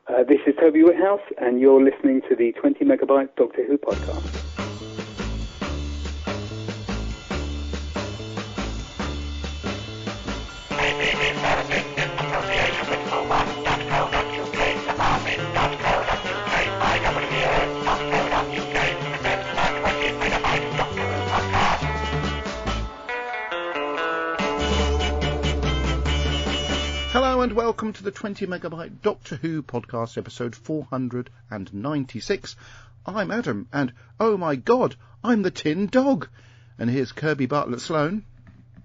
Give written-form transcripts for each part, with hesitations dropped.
This is Toby Whithouse, and you're listening to the 20 Megabyte Doctor Who podcast. Hello and welcome to the 20 Megabyte Doctor Who podcast, episode 496. I'm Adam, and oh my god, I'm the Tin Dog. And here's Kirby Bartlett Sloan.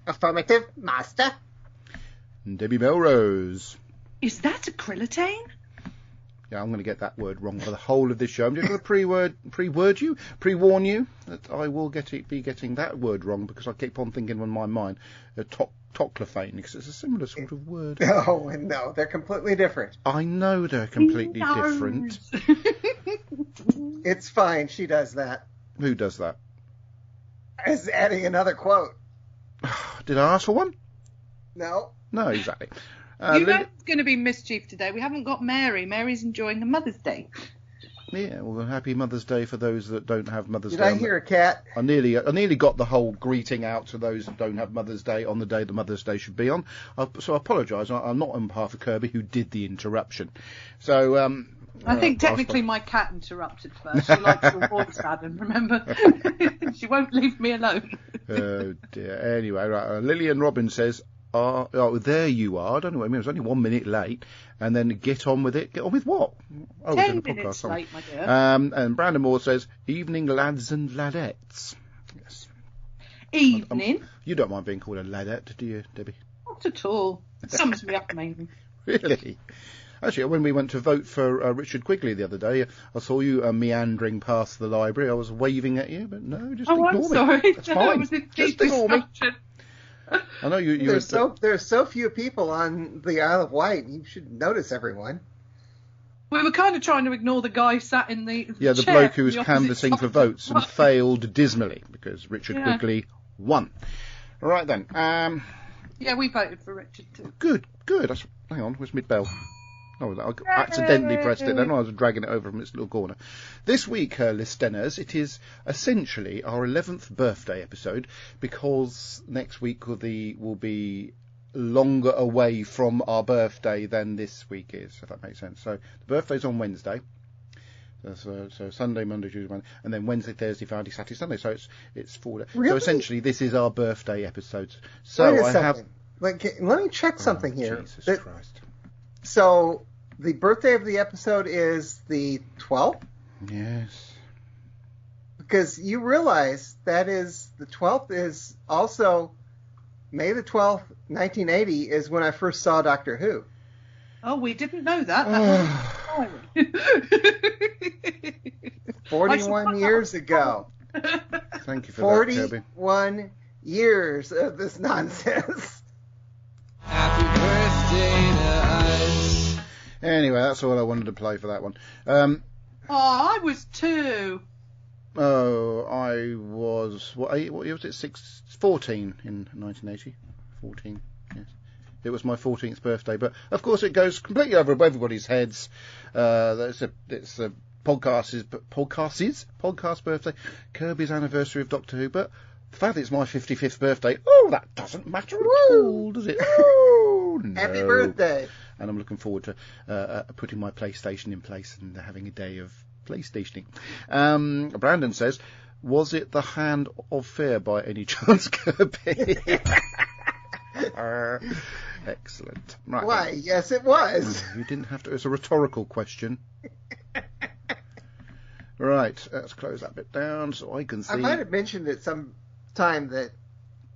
Affirmative, Master. And Debbie Melrose. Is that acrylotane? Yeah, I'm going to get that word wrong for the whole of this show. I'm just going to pre-warn you that I will be getting that word wrong because I keep on thinking in my mind toclophane, because it's a similar sort of word. No, they're completely different. I know they're completely different. It's fine, she does that. Who does that? As adding another quote. Did I ask for one? No. No, exactly. You know it's going to be mischief today. We haven't got Mary. Mary's enjoying her Mother's Day. Yeah, well, happy Mother's Day for those that don't have Mother's Day. Did I hear a cat? I nearly got the whole greeting out to those that don't have Mother's Day on the day the Mother's Day should be on. So I apologise. I'm not on behalf of Kirby, who did the interruption. So I think technically my cat interrupted first. She likes your voice, Adam, remember? She won't leave me alone. Oh dear. Anyway, right, Lillian Robbins says, oh, there you are. I don't know what I mean. It was only 1 minute late. And then get on with it. Get on with what? 10 minutes late, my dear. And Brandon Moore says, evening lads and ladettes. Yes. Evening. You don't mind being called a ladette, do you, Debbie? Not at all. It sums me up amazing. Really? Actually, when we went to vote for Richard Quigley the other day, I saw you meandering past the library. I was waving at you, but no, just ignore me. I'm sorry. That's fine. Was in just ignore me. I know you. There's so few people on the Isle of Wight. You should notice everyone. We were kind of trying to ignore the guy sat in the the chair bloke who was the opposite canvassing side for of the votes and road. failed dismally because Richard Quigley won. All right then. Yeah, we voted for Richard too. Good. Hang on, where's mid-bell? Oh, I accidentally pressed it then. I was dragging it over from its little corner. This week, listeners, it is essentially our 11th birthday episode because next week will be longer away from our birthday than this week is, if that makes sense. So the birthday's on Wednesday. So Sunday, Monday, Tuesday, Wednesday, and then Wednesday, Thursday, Friday, Saturday, Sunday. So it's 4 days. Really? So essentially, this is our birthday episode. So Wait a I second. Let me check something here. Jesus Christ. So the birthday of the episode is the 12th? Yes. Because you realize that is the 12th is also May the 12th, 1980 is when I first saw Doctor Who. Oh, we didn't know that. That was 41 years ago. Thank you for that, Kirby. 41 years of this nonsense. Happy birthday to us. Anyway, that's all I wanted to play for that one. I was 2. Oh, I was, what year was it? 14 in 1980. 14, yes. It was my 14th birthday, but of course it goes completely over everybody's heads. It's a podcast birthday, Kirby's anniversary of Doctor Who, but the fact that it's my 55th birthday, that doesn't matter at all, does it? Oh, no. Happy birthday. And I'm looking forward to putting my PlayStation in place and having a day of PlayStationing. Brandon says, was it The Hand of Fear by any chance, Kirby? Excellent. Right, Why, yes it was. you didn't have to. It's a rhetorical question. Right, let's close that bit down so I can see. I might have mentioned at some time that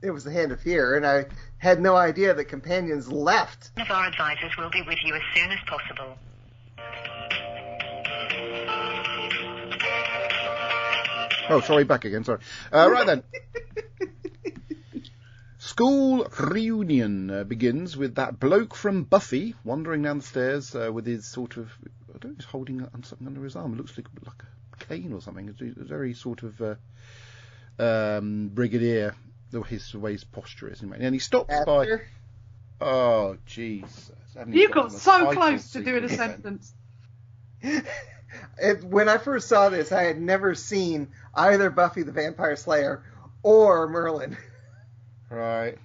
it was the Hand of Fear, and I had no idea that companions left. One of our advisors will be with you as soon as possible. Oh, sorry, back again, sorry. Right then. School reunion begins with that bloke from Buffy wandering down the stairs with his sort of, I don't know, he's holding something under his arm. It looks like a cane or something. It's very sort of brigadier, the way his posture is. And he stops by... Oh, Jesus. You got so close to doing a sentence. When I first saw this, I had never seen either Buffy the Vampire Slayer or Merlin. Right.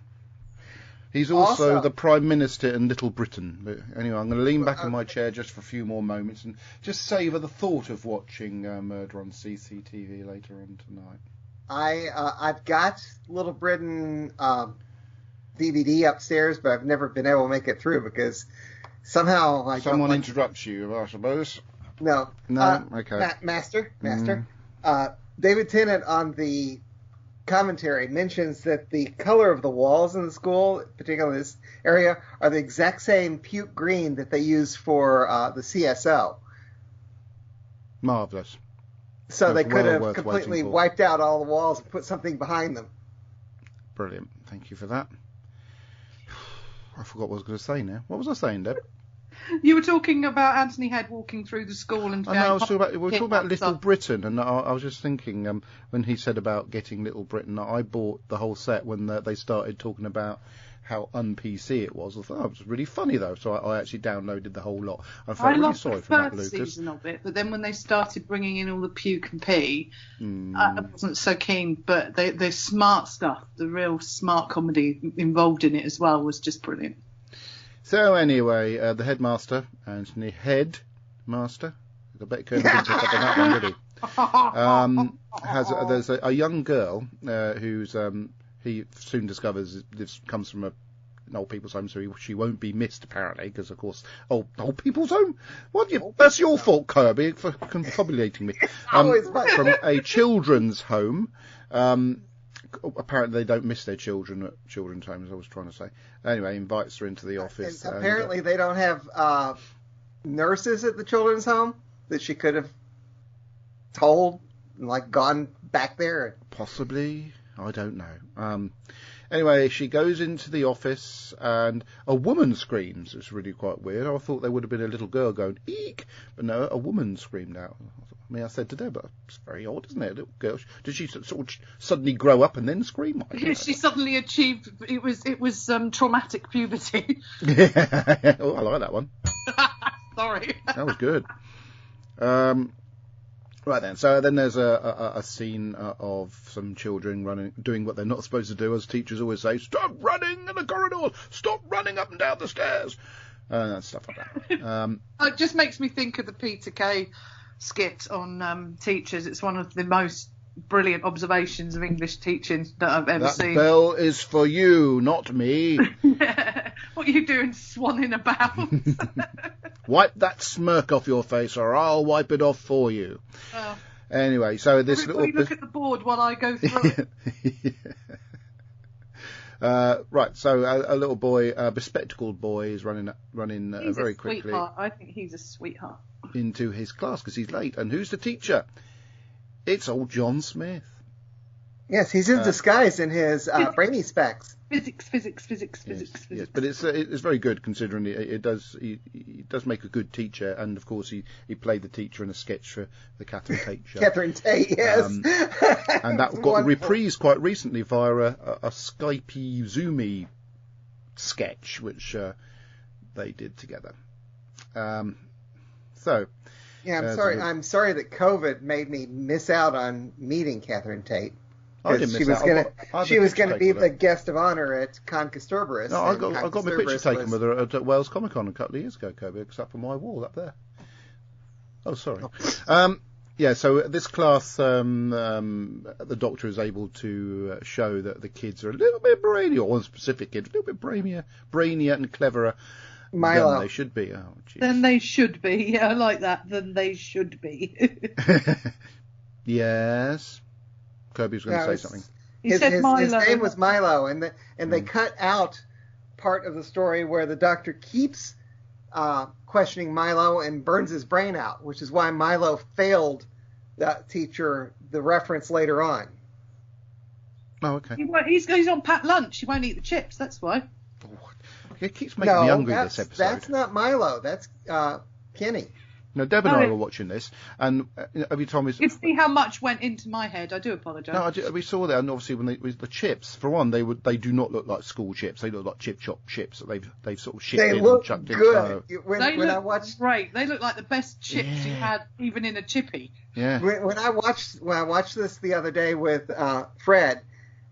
He's also the Prime Minister in Little Britain. But anyway, I'm going to lean back in my chair just for a few more moments and just savour the thought of watching Murder on CCTV later on tonight. I've got Little Britain DVD upstairs, but I've never been able to make it through because somehow someone interrupts you, I suppose. No. Okay. Master. David Tennant on the commentary mentions that the color of the walls in the school, particularly this area, are the exact same puke green that they use for the CSO. Marvellous. So they could have completely wiped out all the walls and put something behind them. Brilliant. Thank you for that. I forgot what I was going to say now. What was I saying, Deb? You were talking about Anthony Head walking through the school and... we were talking about Little Britain, and I was just thinking, when he said about getting Little Britain, I bought the whole set when they started talking about how un-PC it was. I thought, it was really funny, though, so I actually downloaded the whole lot. I felt really sorry for Matt Lucas. I loved the first season of it, but then when they started bringing in all the puke and pee, I wasn't so keen, but the smart stuff, the real smart comedy involved in it as well, was just brilliant. So anyway, the headmaster, Anthony Headmaster, I bet Kirby didn't pick up on that one, did he? There's a young girl who's he soon discovers this comes from an old people's home, so she won't be missed apparently, because of course old people's home. That's your fault, Kirby, for confabulating me. From a children's home. Apparently they don't miss their children at children's homes, I was trying to say. Anyway, invites her into the office. And apparently they don't have nurses at the children's home that she could have told and gone back there. Possibly. I don't know. Anyway, she goes into the office and a woman screams. It's really quite weird. I thought there would have been a little girl going, eek! But no, a woman screamed out. I said to Deb, it's very odd, isn't it? A little girl. Did she sort of suddenly grow up and then scream? She suddenly achieved, it was traumatic puberty. Yeah. Oh, I like that one. Sorry. That was good. Right then, so then there's a scene of some children doing what they're not supposed to do, as teachers always say, stop running in the corridors, stop running up and down the stairs, and stuff like that. It just makes me think of the Peter Kay skit on teachers. It's one of the most brilliant observations of English teaching that I've ever seen. That bell is for you, not me. What are you doing swanning about? Wipe that smirk off your face or I'll wipe it off for you. Oh. Anyway, so this Everybody look at the board while I go through it. Right, so a little boy, a bespectacled boy, is running very quickly. Sweetheart. I think he's a sweetheart. Into his class because he's late. And who's the teacher? It's old John Smith. Yes, he's in disguise in his brainy specs. Physics. Yes, but it's very good considering he does make a good teacher, and of course he played the teacher in a sketch for the Catherine Tate show. Catherine Tate, yes. And that got reprised quite recently via a Skypey Zoomy sketch which they did together. So. Yeah, I'm sorry that COVID made me miss out on meeting Catherine Tate. I didn't miss out. She was going to be the guest of honor at Con Castorberus. No, I got my picture taken with her at Wales Comic Con a couple of years ago, Kirby. It's up on my wall up there. Oh, sorry. Yeah, so this class, the Doctor is able to show that the kids are a little bit brainier, or one specific kid, a little bit brainier and cleverer Milo. than they should be. Oh, jeez. Then they should be. Yeah, I like that. Then they should be. Yes. Kirby was going to say something. His name was Milo, and they cut out part of the story where the Doctor keeps questioning Milo and burns his brain out, which is why Milo failed that teacher the reference later on. Oh, okay. He's on packed lunch. He won't eat the chips, that's why. It keeps making me hungry this episode. That's not Milo. That's Kenny. Now, Deb and I were watching this, and every time you see how much went into my head. I do apologise. No, we saw that, and obviously with the chips, for one, they do not look like school chips. They look like chip shop chips that they've sort of shipped in and chucked in. They look good. When I watched, great. They look like the best chips you had, even in a chippy. Yeah. When I watched this the other day with Fred,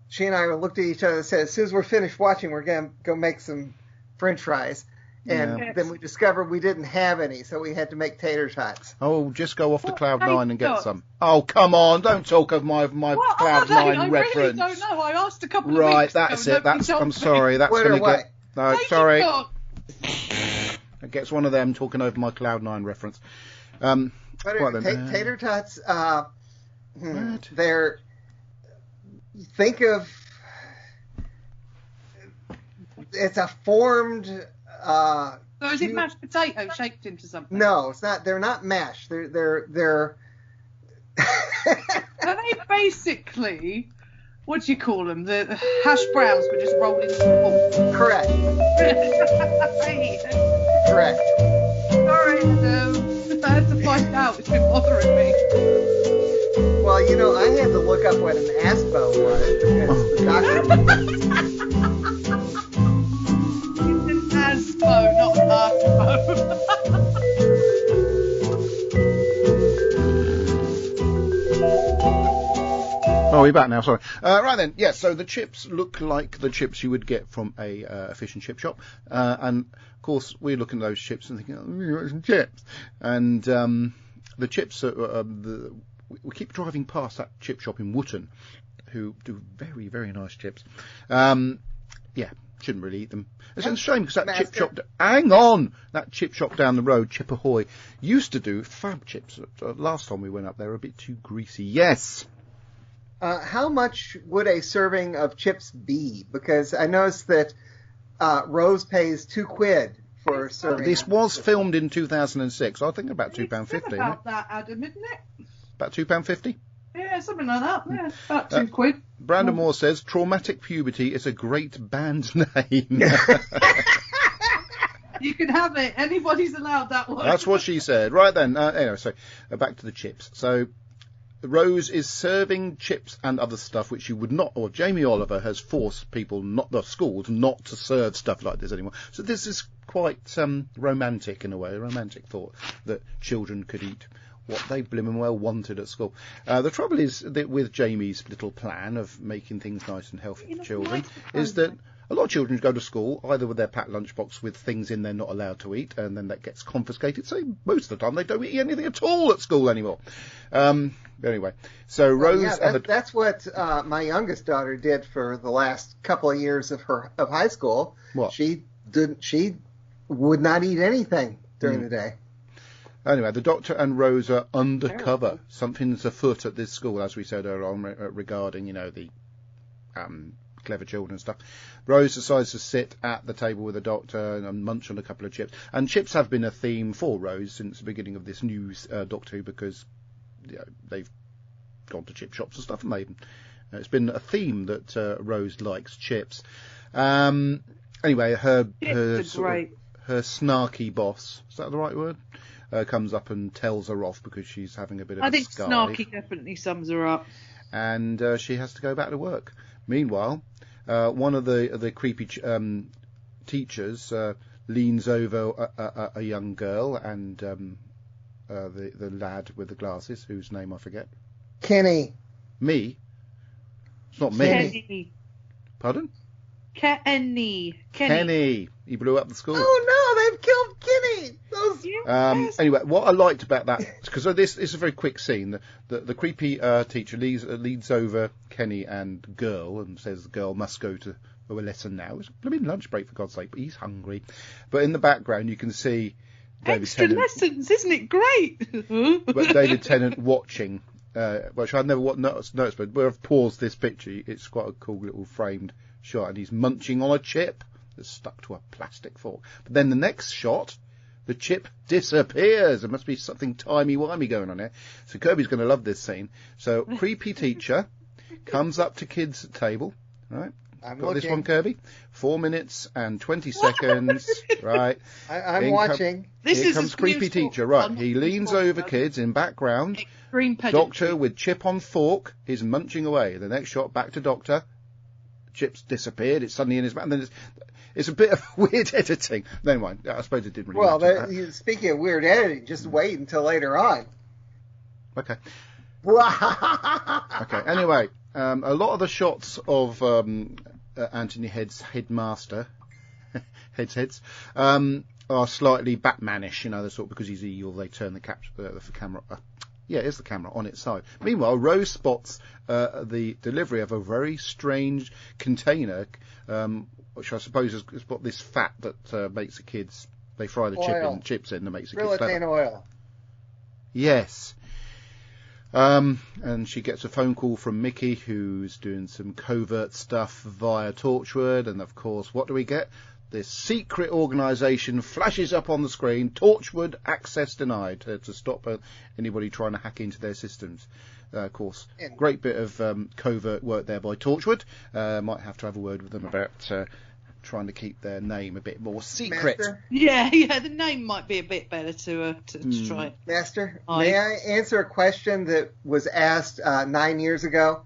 she and I looked at each other and said, as soon as we're finished watching, we're gonna go make some French fries. And then we discovered we didn't have any, so we had to make tater tots. Oh, just go off to Cloud9 and get some. Oh, come on, don't talk of my Cloud9 reference. I really don't know. I asked a couple of weeks ago. That's it. I'm sorry. That's going to get... No, sorry. It gets one of them talking over my Cloud9 reference. Tater tots, they're... Think of... It's a formed... so is it mashed potato shaped into something? No, it's not. They're not mashed. They're. Are they basically, what do you call them? The hash browns were just rolled into the ball. Correct. Correct. Sorry, I had to find out. It's been bothering me. Well, I had to look up what an aspo was because the doctor. Not Oh, we're back now, sorry. Right then, yes, so the chips look like the chips you would get from a fish and chip shop. And, of course, we're looking at those chips and thinking, we want some chips. And the chips, we keep driving past that chip shop in Wootton, who do very, very nice chips. Shouldn't really eat them. It's a shame because that chip shop... Hang on! That chip shop down the road, Chip Ahoy, used to do fab chips. Last time we went up, they were a bit too greasy. Yes! How much would a serving of chips be? Because I noticed that Rose pays £2 for a serving. This was filmed in 2006. I think about £2.50. About that, Adam, isn't it? About £2.50? Yeah, something like that. Yeah, about £2. Brandon Moore says, Traumatic Puberty is a great band name. You can have it. Anybody's allowed that one. That's what she said. Right then. Anyway, so back to the chips. So Rose is serving chips and other stuff which you would not, or Jamie Oliver has forced people, the schools, not to serve stuff like this anymore. So this is quite romantic in a way, a romantic thought that children could eat what they blimmin' well wanted at school. The trouble is that with Jamie's little plan of making things nice and healthy for children is that a lot of children go to school either with their packed lunchbox with things in they're not allowed to eat, and then that gets confiscated. So most of the time they don't eat anything at all at school anymore. Anyway, so Rose... that's what my youngest daughter did for the last couple of years of high school. What? She would not eat anything during the day. Anyway, the doctor and Rose are undercover. Something's afoot at this school, as we said earlier on, regarding, the clever children and stuff. Rose decides to sit at the table with the doctor and munch on a couple of chips. And chips have been a theme for Rose since the beginning of this new Doctor Who, because they've gone to chip shops and stuff, and it's been a theme that Rose likes chips. Anyway, her snarky boss, is that the right word? Comes up and tells her off because she's having a bit of a sky. I think snarky definitely sums her up. And she has to go back to work. Meanwhile, one of the creepy teachers leans over a young girl and the lad with the glasses, whose name I forget. Kenny. Me? It's not me. Kenny. Pardon? Kenny. He blew up the school. Oh no, they've killed Kenny. Anyway, what I liked about that, because this is a very quick scene. The creepy teacher leads over Kenny and girl and says the girl must go to a lesson now. It's a blooming lunch break, for God's sake, but he's hungry. But in the background you can see David Tennant. Lessons, isn't it great? But David Tennant watching, which I'd never noticed, but where I've paused this picture, it's quite a cool little framed shot, and he's munching on a chip that's stuck to a plastic fork. But then the next shot, the chip disappears. There must be something timey-wimey going on here. So Kirby's going to love this scene. So creepy teacher comes up to kids' table, right? I'm Got looking. this one, Kirby? 4 minutes and 20 seconds. Right. I'm watching. Here comes creepy teacher. Right. He leans over kids in background. Extreme pedantry. Doctor with chip on fork. He's munching away. The next shot, back to Doctor. Chip's disappeared. It's suddenly in his mouth. And then it's a bit of weird editing. Never mind. I suppose it didn't really matter. Speaking of weird editing, just wait until later on. Okay. Okay. Anyway, a lot of the shots of Anthony Head's headmaster, heads, are slightly Batmanish. You know, the sort because he's evil. They turn the camera. It's the camera on its side. Meanwhile, Rose spots the delivery of a very strange container, which I suppose has got this fat that makes the kids. They fry the chips in that makes the kids better. Rilletane oil. Yes. And she gets a phone call from Mickey, who's doing some covert stuff via Torchwood, and of course, what do we get? This secret organisation flashes up on the screen, Torchwood access denied, to stop anybody trying to hack into their systems. Of course, great bit of covert work there by Torchwood. Might have to have a word with them about trying to keep their name a bit more secret. Master? Yeah, the name might be a bit better to try. Master, may I answer a question that was asked 9 years ago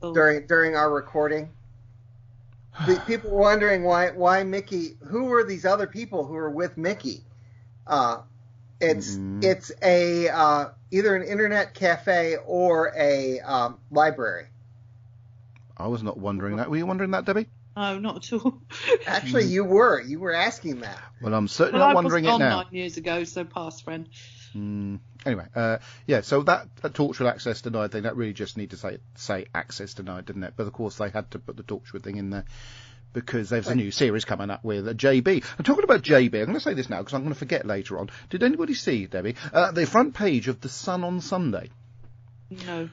during our recording? The people were wondering why Mickey. Who were these other people who were with Mickey? It's a either an internet cafe or a library. I was not wondering that. Were you wondering that, Debbie? No, not at all. Actually, you were. You were asking that. Well, I'm certainly not wondering it now. I was 9 years ago, so past friend. Anyway, so that Torchwood access denied thing, that really just need to say access denied, didn't it? But of course they had to put the Torchwood thing in there because there's a new series coming up with JB. I'm talking about JB. I'm going to say this now because I'm going to forget later on. Did anybody see, Debbie, the front page of The Sun on Sunday? No.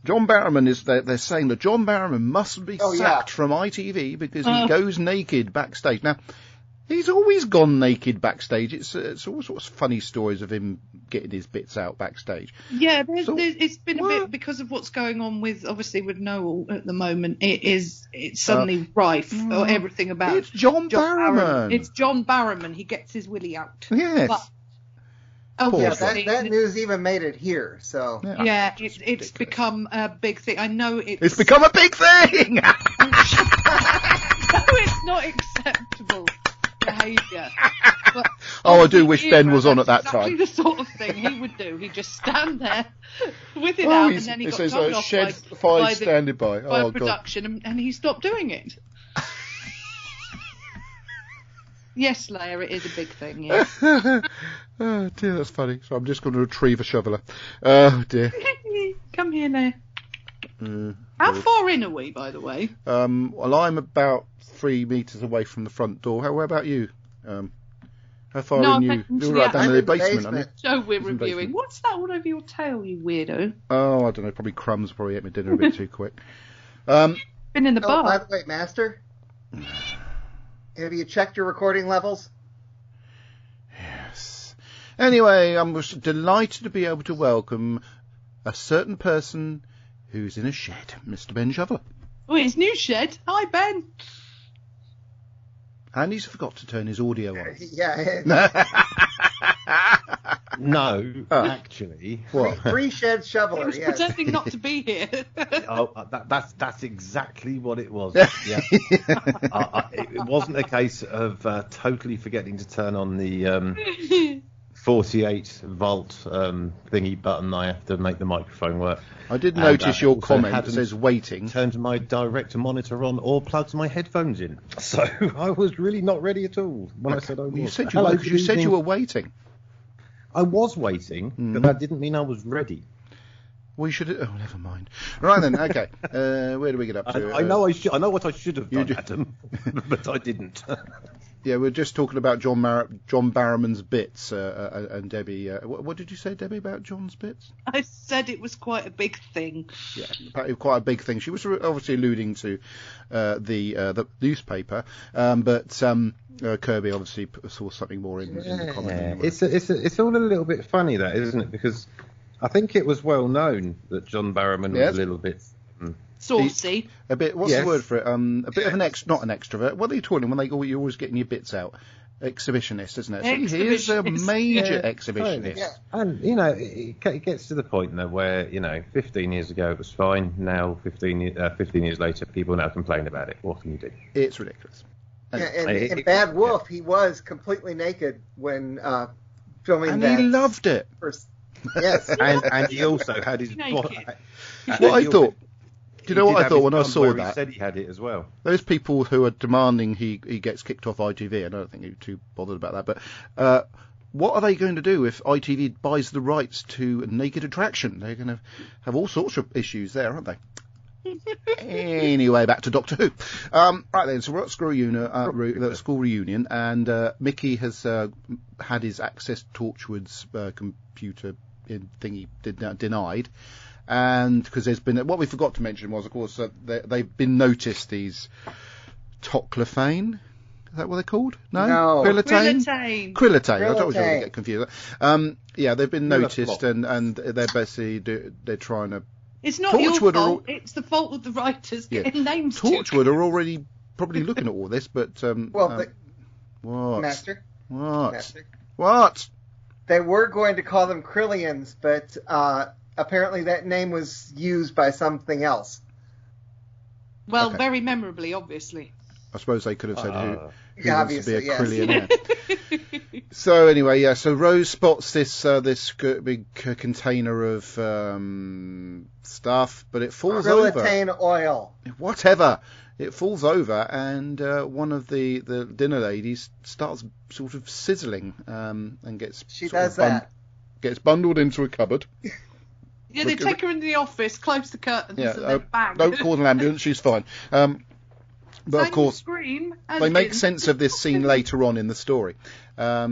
John Barrowman they're saying that John Barrowman must be sacked from ITV because he goes naked backstage. Now, he's always gone naked backstage. It's all sorts of funny stories of him getting his bits out backstage. Yeah, it's been a bit because of what's going on with Noel at the moment. It's suddenly rife or everything about. It's John Barrowman. It's John Barrowman. He gets his willy out. Yes. But, that news even made it here. So it's become a big thing. I know it's become a big thing. No, it's not acceptable behaviour. I do wish Ben was on at that time. Exactly the sort of thing he would do. He'd just stand there with it out, and then he got told off by production, and he stopped doing it. Yes, Leia, it is a big thing, yeah. Oh, dear, that's funny. So I'm just going to retrieve a shoveler. Oh, dear. Come here, Leia. How far in are we, by the way? Well, I'm about 3 metres away from the front door. Where about you? How far in you? You're right down in the basement, aren't you? So we're reviewing. What's that all over your tail, you weirdo? Oh, I don't know. Probably crumbs. Probably ate my dinner a bit too quick. Been in the bar. By the way, Master, have you checked your recording levels? Yes. Anyway, I'm delighted to be able to welcome a certain person who's in a shed, Mr. Ben Shoveler. Oh, his new shed. Hi, Ben. And he's forgot to turn his audio on. Yeah. No, actually. What? Free shed shoveler. He was pretending not to be here. That's exactly what it was. Yeah. It wasn't a case of totally forgetting to turn on the 48-volt thingy button I have to make the microphone work. I did notice your comment that says waiting. Turned my director monitor on or plugged my headphones in. So I was really not ready at all when I said I was. You said you were because you said you were waiting. I was waiting, but that didn't mean I was ready. We should. Oh, never mind. Right then. Okay. Where do we get up to? I know what I should have done, Adam, but I didn't. Yeah, we're just talking about John Barrowman's bits, and Debbie. What did you say, Debbie, about John's bits? I said it was quite a big thing. Yeah, quite a big thing. She was obviously alluding to the newspaper, but Kirby obviously saw something more in the comment. It's all a little bit funny, that, isn't it? Because I think it was well known that John Barrowman was a little bit Saucy. A bit. What's Yes. the word for it? A bit of an not an extrovert. What are you calling when you're always getting your bits out? Exhibitionist, isn't it? So he is a major exhibitionist. Yeah. And, it gets to the point, though, where, 15 years ago it was fine. Now, 15 years later, people now complain about it. What can you do? It's ridiculous. Yeah, and in Bad Wolf, he was completely naked when filming And that. he loved it. First, yes. and he also had his... Naked. What I thought... Do you know what I thought when I saw that? He said he had it as well. Those people who are demanding he gets kicked off ITV, I don't think you're too bothered about that, but what are they going to do if ITV buys the rights to Naked Attraction? They're going to have all sorts of issues there, aren't they? Anyway, back to Doctor Who. Right then, so we're at school reunion, and Mickey has had his access to Torchwood's computer thingy denied. And because there's been what we forgot to mention was, of course, they've been noticed, these toclophane. Is that what they're called? No. Quillatane. Quillatane. I told you I would get confused. Yeah, they've been noticed, and they're basically they're trying to. It's not your fault. It's the fault of the writers getting names. Torchwood are already probably looking at all this, but what? Master. What? Master. What? They were going to call them Krillians, but apparently that name was used by something else. Well, Okay. very memorably, obviously. I suppose they could have said who wants to be obviously, a yes. Krillionaire. So anyway, yeah. So Rose spots this big container of stuff, but it falls over. Krillatane oil. Whatever. It falls over, and one of the dinner ladies starts sort of sizzling, and gets gets bundled into a cupboard. Yeah, they take her into the office, close the curtains, and then bang. Don't call an ambulance. She's fine. But of course, scream, they make sense of this scene later on in the story. By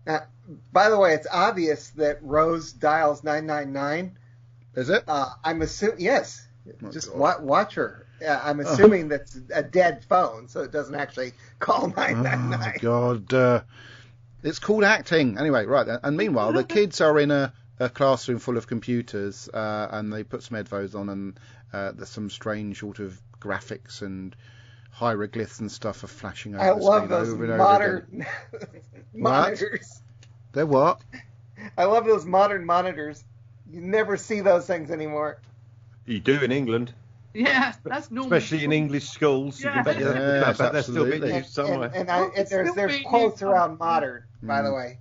the way, it's obvious that Rose dials 999. Is it? I'm assuming, yes. Oh, Just God. watch her. I'm assuming that's a dead phone, so it doesn't actually call 999. Oh, God. It's called acting. Anyway, right. And meanwhile, the kids are in a classroom full of computers, and they put some headphones on, and there's some strange sort of graphics and hieroglyphs and stuff are flashing over I the love screen those over and over modern again. monitors. They're what? I love those modern monitors. You never see those things anymore. You do in England. Yeah, that's normal. Especially in English schools. You can bet Yes, they're still being absolutely. used somewhere. And there's quotes around modern, by the way.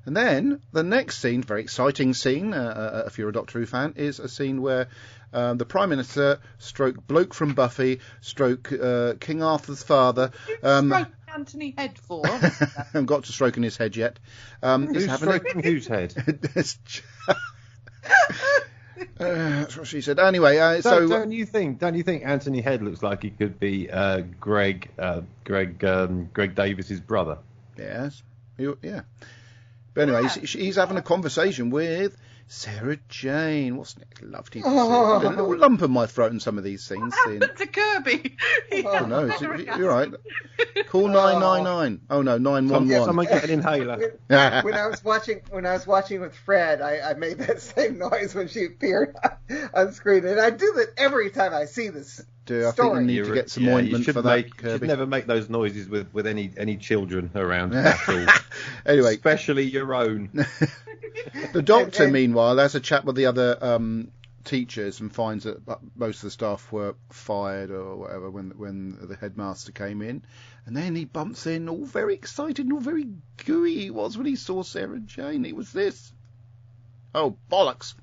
And then the next scene, very exciting scene, if you're a Doctor Who fan, is a scene where the Prime Minister, stroke bloke from Buffy, stroke King Arthur's father. Stroke Anthony Head for. Haven't got to stroking his head yet. Who's stroking whose head? That's what she said. Anyway, Don't you think Anthony Head looks like he could be Greg Davis's brother? Yes, yeah. But anyway, he's having a conversation with Sarah Jane. What's next? Loved it. A little lump in my throat in some of these scenes. What happened to Kirby? Oh no, you're right. Call 999. Oh no, 911. Someone get an inhaler. When I was watching with Fred, I made that same noise when she appeared on screen, and I do that every time I see this. I think you need to get some ointment for that, Kirby. You should never make those noises with any children around at all. Anyway, especially your own. The Doctor, meanwhile, has a chat with the other teachers and finds that most of the staff were fired or whatever when the headmaster came in, and then he bumps in, all very excited and all very gooey he was when he saw Sarah Jane. It was this. Oh, bollocks.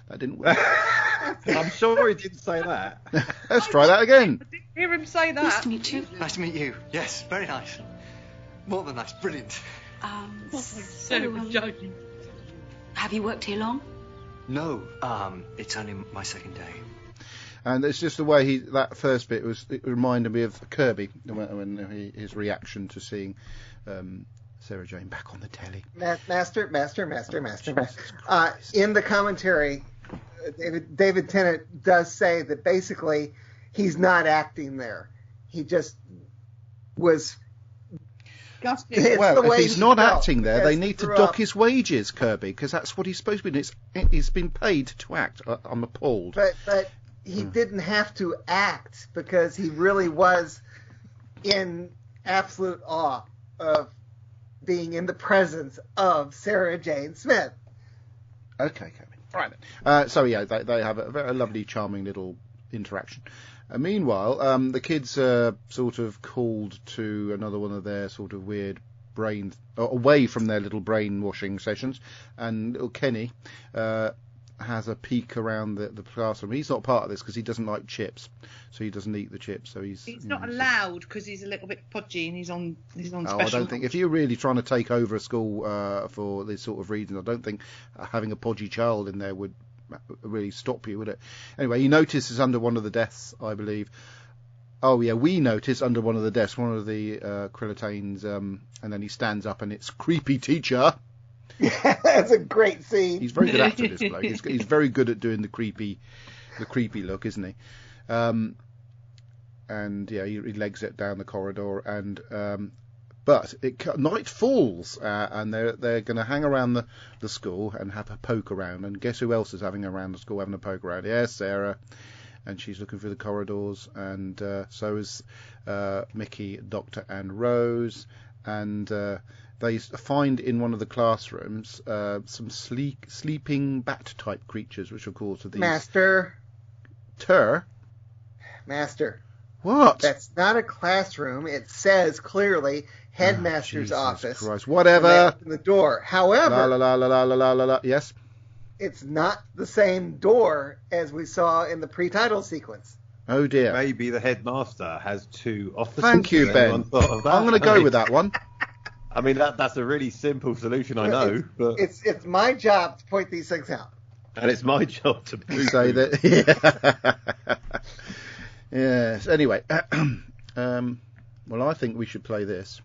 That didn't work. I'm sure he didn't say that. Let's try that again. I didn't hear him say that. Nice to meet you. Nice to meet you. Yes, very nice. More than nice. Brilliant. Joking. Have you worked here long? No, it's only my second day. And it's just the way that first bit it reminded me of Kirby when his reaction to seeing Sarah Jane back on the telly. Master. In the commentary, David Tennant does say that basically he's not acting there. He just was. Well, if he's not acting there, they need to dock his wages, Kirby, because that's what he's supposed to be doing. He's been paid to act. I'm appalled. But he didn't have to act because he really was in absolute awe of being in the presence of Sarah Jane Smith. Okay, right then. So yeah, they have a very lovely, charming little interaction. Meanwhile, the kids are sort of called to another one of their sort of weird away from their little brainwashing sessions, and little Kenny has a peek around the classroom. He's not part of this because he doesn't like chips, so he doesn't eat the chips. So he's not allowed because he's a little bit podgy and he's on special. I don't think if you're really trying to take over a school for this sort of reasons, I don't think having a podgy child in there would really stop you, would it? Anyway, he notices under one of the desks, I believe. Oh yeah, we notice under one of the desks, one of the Krillitanes, and then he stands up and it's creepy teacher. Yeah, that's a great scene. He's very good actor, this bloke. He's very good at doing the creepy look, isn't he? And yeah, he legs it down the corridor, and but night falls, and they're going to hang around the school and have a poke around. And guess who else is having around the school having a poke around? Yes, Sarah. And she's looking through the corridors, and so is Mickey, Doctor, and Rose, and they find in one of the classrooms some sleeping bat-type creatures, which of course are these... Master. Master. What? That's not a classroom. It says clearly headmaster's office. Christ. Whatever. Open the door. However... La. Yes? It's not the same door as we saw in the pre-title sequence. Oh dear. Maybe the headmaster has two offices. Thank you, Ben. I'm going to go with that one. I mean, that's a really simple solution, I know. But it's my job to point these things out. And it's my job to say that. Yeah. Yes. Anyway, well, I think we should play this.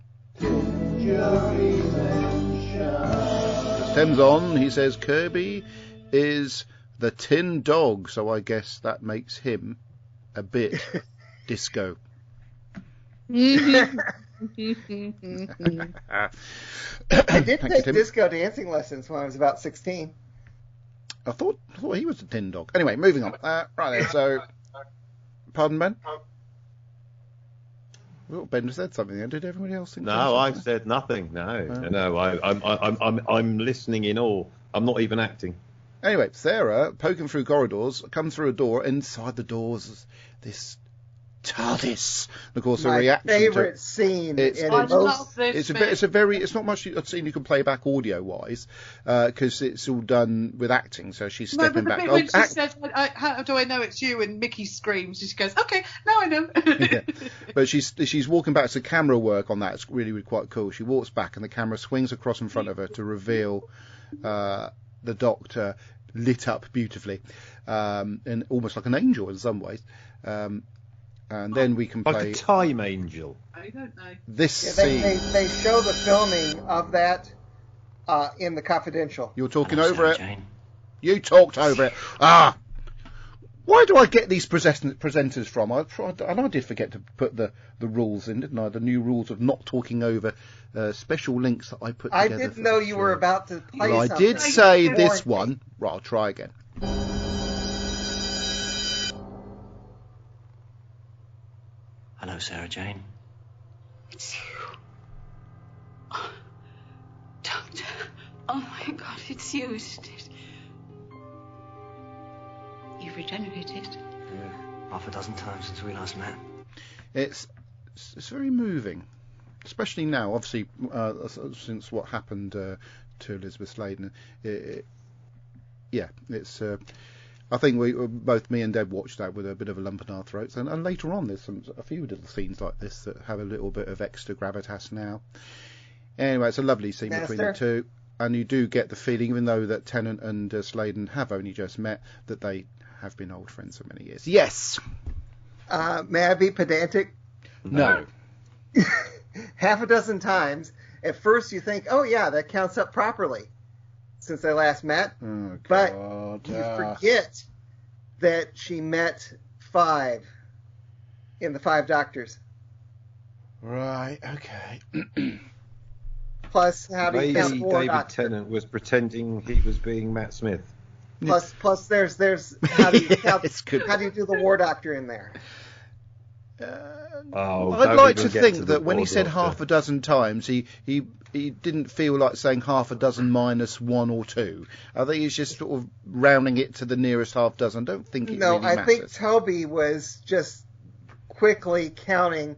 Tim's on. He says Kirby is the tin dog, so I guess that makes him a bit disco. I did take disco dancing lessons when I was about 16. I thought he was a tin dog. Anyway, moving on. Right then, so... Pardon, Ben? Well, Ben said something then. Did everybody else think? No, I said nothing. No. I'm listening in awe. I'm not even acting. Anyway, Sarah, poking through corridors, comes through a door. Inside the doors, this TARDIS. Of course, my a reaction favorite scene. It's not much a scene you can play back audio wise because it's all done with acting. So she's stepping back. When she says, "How do I know it's you?" and Mickey screams, she goes, "Okay, now I know." Yeah. But she's walking back. So camera work on that is really quite cool. She walks back and the camera swings across in front of her to reveal the Doctor lit up beautifully, and almost like an angel in some ways. And then we can play... Like a time angel. I don't know. This scene... They show the filming of that in the Confidential. You're talking over it. Jane. You talked over it. Why do I get these presenters from? I did forget to put the rules in, didn't I? The new rules of not talking over special links that I put together. I didn't know you were about to play something. I did say this one. Right, I'll try again. Hello, Sarah Jane. It's you. Oh, Doctor. Oh my God, it's you, isn't it? You've regenerated. Yeah, 6 times since we last met. It's very moving, especially now. Obviously, since what happened to Elizabeth Sladen, it's. I think both me and Deb watched that with a bit of a lump in our throats, and later on there's a few little scenes like this that have a little bit of extra gravitas now. Anyway, it's a lovely scene between the two, and you do get the feeling, even though that Tennant and Sladen have only just met, that they have been old friends for many years. Yes. May I be pedantic? No. 6 times. At first you think, oh yeah, that counts up properly since they last met. Oh, but you forget that she met 5 in the 5 Doctors. Right, okay. Plus, how do you count 4 David Doctors? Tennant was pretending he was being Matt Smith. Plus, there's how do you how do you do the war doctor in there? I'd like to think that when he said half a dozen times, he didn't feel like saying half a dozen minus one or two. I think he's just sort of rounding it to the nearest half dozen. I don't think it really matters. I think Toby was just quickly counting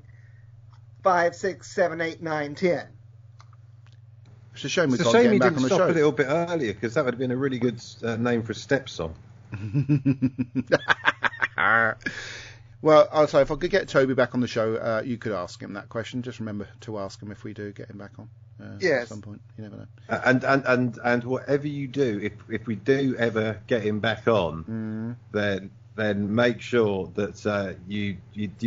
5, 6, 7, 8, 9, 10. It's a shame we can't get him back on the show. Stop a little bit earlier, because that would have been a really good name for a step song. Well, I'll say if I could get Toby back on the show, you could ask him that question. Just remember to ask him if we do get him back on at some point. You never know. And whatever you do, if we do ever get him back on, then make sure that you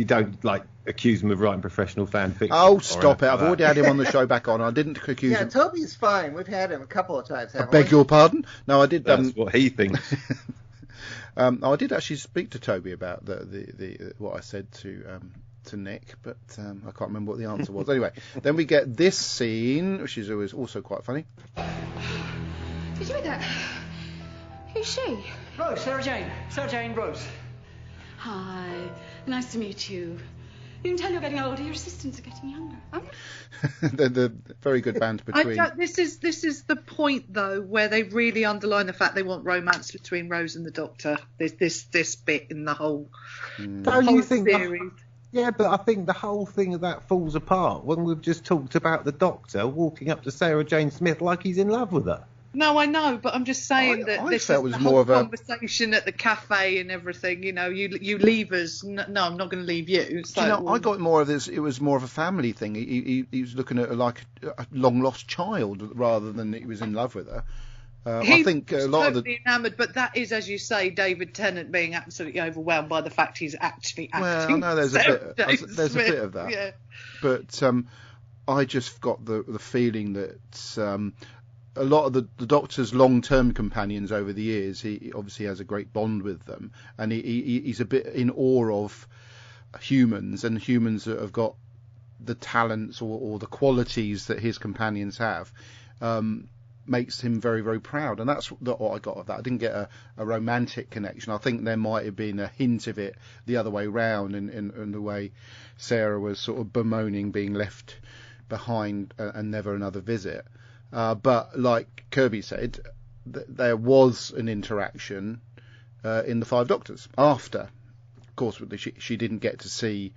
don't like accuse him of writing professional fan fiction. Oh, stop it! I've already had him on the show back on. I didn't accuse him. Yeah, Toby's fine. We've had him a couple of times. I beg your pardon? No, I did. That's what he thinks. I did actually speak to Toby about the what I said to Nick, but I can't remember what the answer was. Anyway, then we get this scene, which is always also quite funny. Did you hear that? Who's she? Rose, Sarah Jane Rose. Hi, nice to meet you. You can tell you're getting older. Your assistants are getting younger. the very good band between. This is the point though where they really underline the fact they want romance between Rose and the Doctor. This bit in the whole. Don't you think? Series. Yeah, but I think the whole thing of that falls apart when we've just talked about the Doctor walking up to Sarah Jane Smith like he's in love with her. No, I know, but I'm just saying that this is the whole conversation at the cafe and everything. You know, you leave us. No, I'm not going to leave you. So, I got more of this. It was more of a family thing. He was looking at like a long lost child rather than he was in love with her. I think a lot totally of enamoured, but that is, as you say, David Tennant being absolutely overwhelmed by the fact he's actually acting. Well, I know there's a bit of that. Yeah. But I just got the feeling that. A lot of the Doctor's long-term companions over the years, he obviously has a great bond with them, and he's a bit in awe of humans and humans that have got the talents or the qualities that his companions have. Makes him very, very proud, and that's what I got of that. I didn't get a romantic connection. I think there might have been a hint of it the other way round in the way Sarah was sort of bemoaning being left behind and never another visit. But like Kirby said, there was an interaction in the Five Doctors after. Of course, she didn't get to see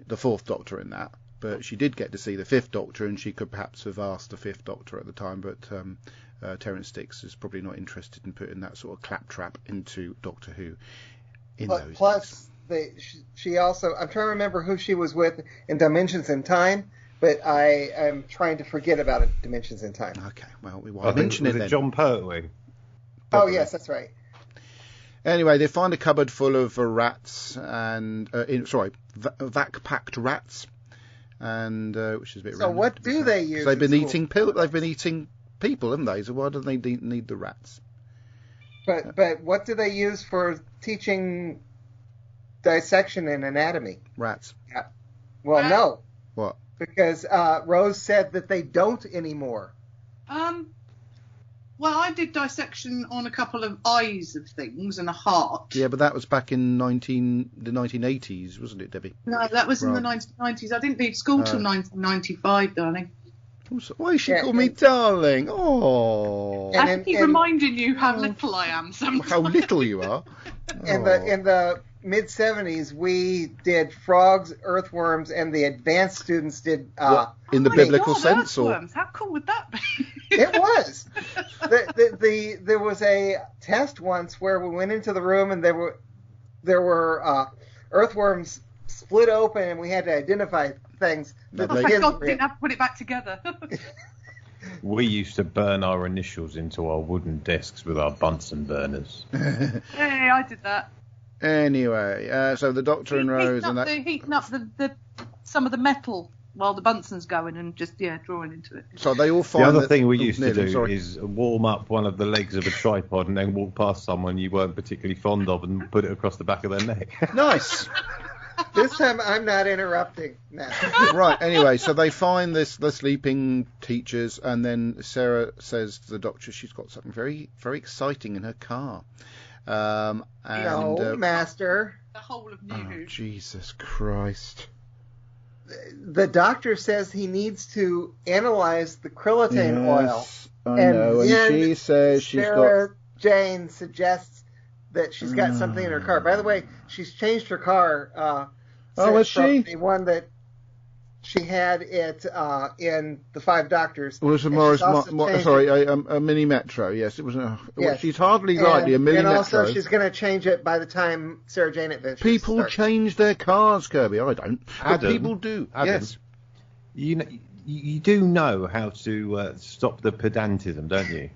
the Fourth Doctor in that, but she did get to see the Fifth Doctor, and she could perhaps have asked the Fifth Doctor at the time, but Terence Dix is probably not interested in putting that sort of claptrap into Doctor Who in those days. She also, I'm trying to remember who she was with in Dimensions in Time, but I am trying to forget about it, Dimensions in Time. Okay, well, why mention it then? John Pertwee. Oh, yes, that's right. Anyway, they find a cupboard full of rats and vac-packed rats, and which is a bit. So what do they use? They've been eating They've been eating people, haven't they? So why do they need the rats? But what do they use for teaching dissection and anatomy? Rats. Yeah. Well, no. What? Because Rose said that they don't anymore. Well, I did dissection on a couple of eyes of things and a heart. Yeah, but that was back in the 1980s, wasn't it, Debbie? No, that was in the 1990s. I didn't leave school till 1995, darling. Why she call me darling? Oh. I keep reminding you how little I am sometimes. How little you are. In the mid-70s, we did frogs, earthworms, and the advanced students did... in the biblical sense? Earthworms. How cool would that be? It was. There was a test once where we went into the room and there were earthworms split open and we had to identify things. Thank God we didn't have to put it back together. We used to burn our initials into our wooden desks with our Bunsen burners. Hey, I did that. Anyway, so the Doctor and Rose and that... Heating up some of the metal while the Bunsen's going and just, drawing into it. So they all find the other thing we used to do is warm up one of the legs of a tripod and then walk past someone you weren't particularly fond of and put it across the back of their neck. Nice. This time I'm not interrupting, Matt. Right, anyway, so they find the sleeping teachers, and then Sarah says to the doctor she's got something very, very exciting in her car. No, Master. The whole of New Who. Jesus Christ. The doctor says he needs to analyze the krillitane oil. I know, and she says she's Sarah got... Jane suggests that she's got something in her car. By the way, she's changed her car. Has she? The one that she had it in the Five Doctors. Well, it was a mini Metro. Yes, it was. Well, she's hardly likely a mini Metro. And also, she's going to change it by the time Sarah Jane Adventures People starts. Change their cars, Kirby. I don't. But people do. Adam, yes. You do know how to stop the pedantism, don't you?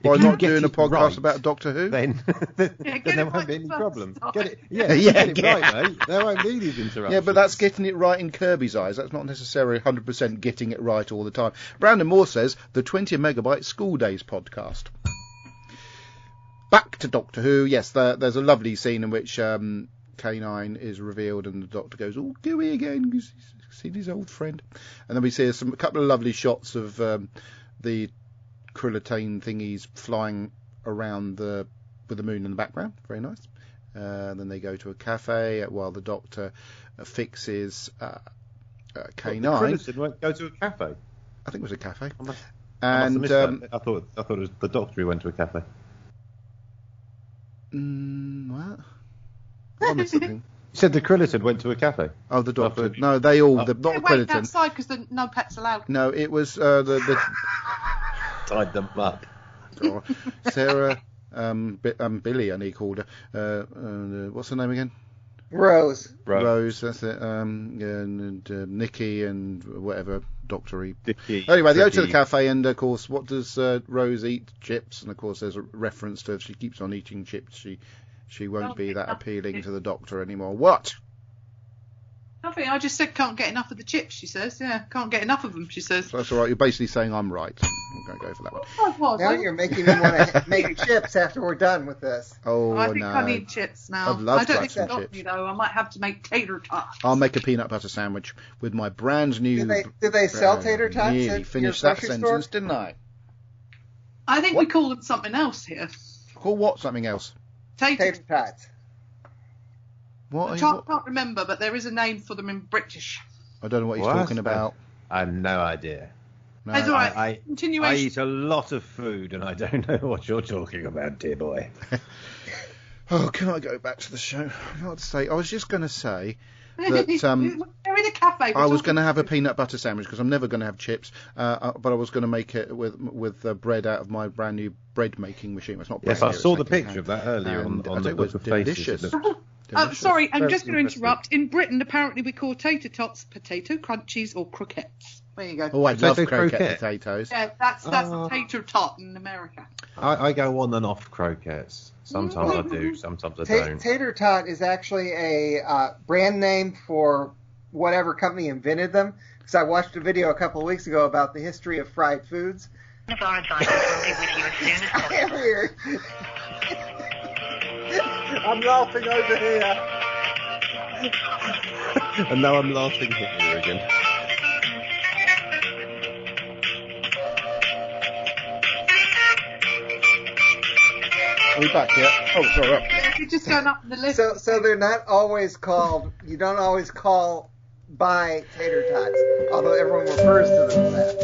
By not doing a podcast about Doctor Who? Then there won't be any problem. Get it right, mate. There won't be these interruptions. Yeah, but that's getting it right in Kirby's eyes. That's not necessarily 100% getting it right all the time. Brandon Moore says, the 20 Megabyte School Days podcast. Back to Doctor Who. Yes, there's a lovely scene in which Canine is revealed and the Doctor goes, oh, gooey again, because he's seen his old friend. And then we see a couple of lovely shots of the krillitane thingies flying around with the moon in the background. Very nice. Then they go to a cafe while the Doctor fixes Canine. The krillitane won't go to a cafe? I think it was a cafe. I thought it was the Doctor who went to a cafe. What? I missed something. You said the krillitane went to a cafe. Oh, the Doctor. No, they all. Not the krillitane. Outside because no pets allowed. No, it was the tied them up. Sarah, Billy, I need called her. What's her name again? Rose. Rose, that's it. And Nikki and whatever, Doctor-y. Anyway, they go to the cafe, and of course, what does Rose eat? Chips. And of course, there's a reference to if she keeps on eating chips, she won't be that appealing to the Doctor anymore. What? Nothing. I just said can't get enough of the chips, she says. Yeah, can't get enough of them, she says. So that's all right. You're basically saying I'm right. I'm going to go for that one. Now you're making me want to make chips after we're done with this. Oh, I think no. I need chips now. I'd love I don't think some it's got chips. me, though. I might have to make tater tots. I'll make a peanut butter sandwich with my brand new... Do they sell tater tots Nearly at finished your that grocery sentence, store? didn't I? I think we call them something else here. Call what something else? Tater tots. What? I can't remember, but there is a name for them in British. I don't know what he's talking about. I have no idea. No. That's all right. I eat a lot of food, and I don't know what you're talking about, dear boy. Oh, can I go back to the show? I don't know what to say. I was just going to say that they're in a cafe. I was going to have a peanut butter sandwich because I'm never going to have chips, but I was going to make it with bread out of my brand new bread making machine. It's not bread. Yes, I saw the picture of that earlier on the Book of delicious. Faces. Sorry, I'm just going to interrupt. In Britain, apparently, we call tater tots potato crunchies or croquettes. There you go. Oh, I love croquette potatoes. Yeah, that's a tater tot in America. I go on and off croquettes. Sometimes I do, sometimes I don't. Tater tot is actually a brand name for whatever company invented them. Because I watched a video a couple of weeks ago about the history of fried foods. One of our advisors will be with you as soon as possible. Weird. I'm laughing over here. And now I'm laughing here again. Are we back yet? Oh, sorry. Up. You're just going up the list. So they're not always called. You don't always call by tater tots, although everyone refers to them as that.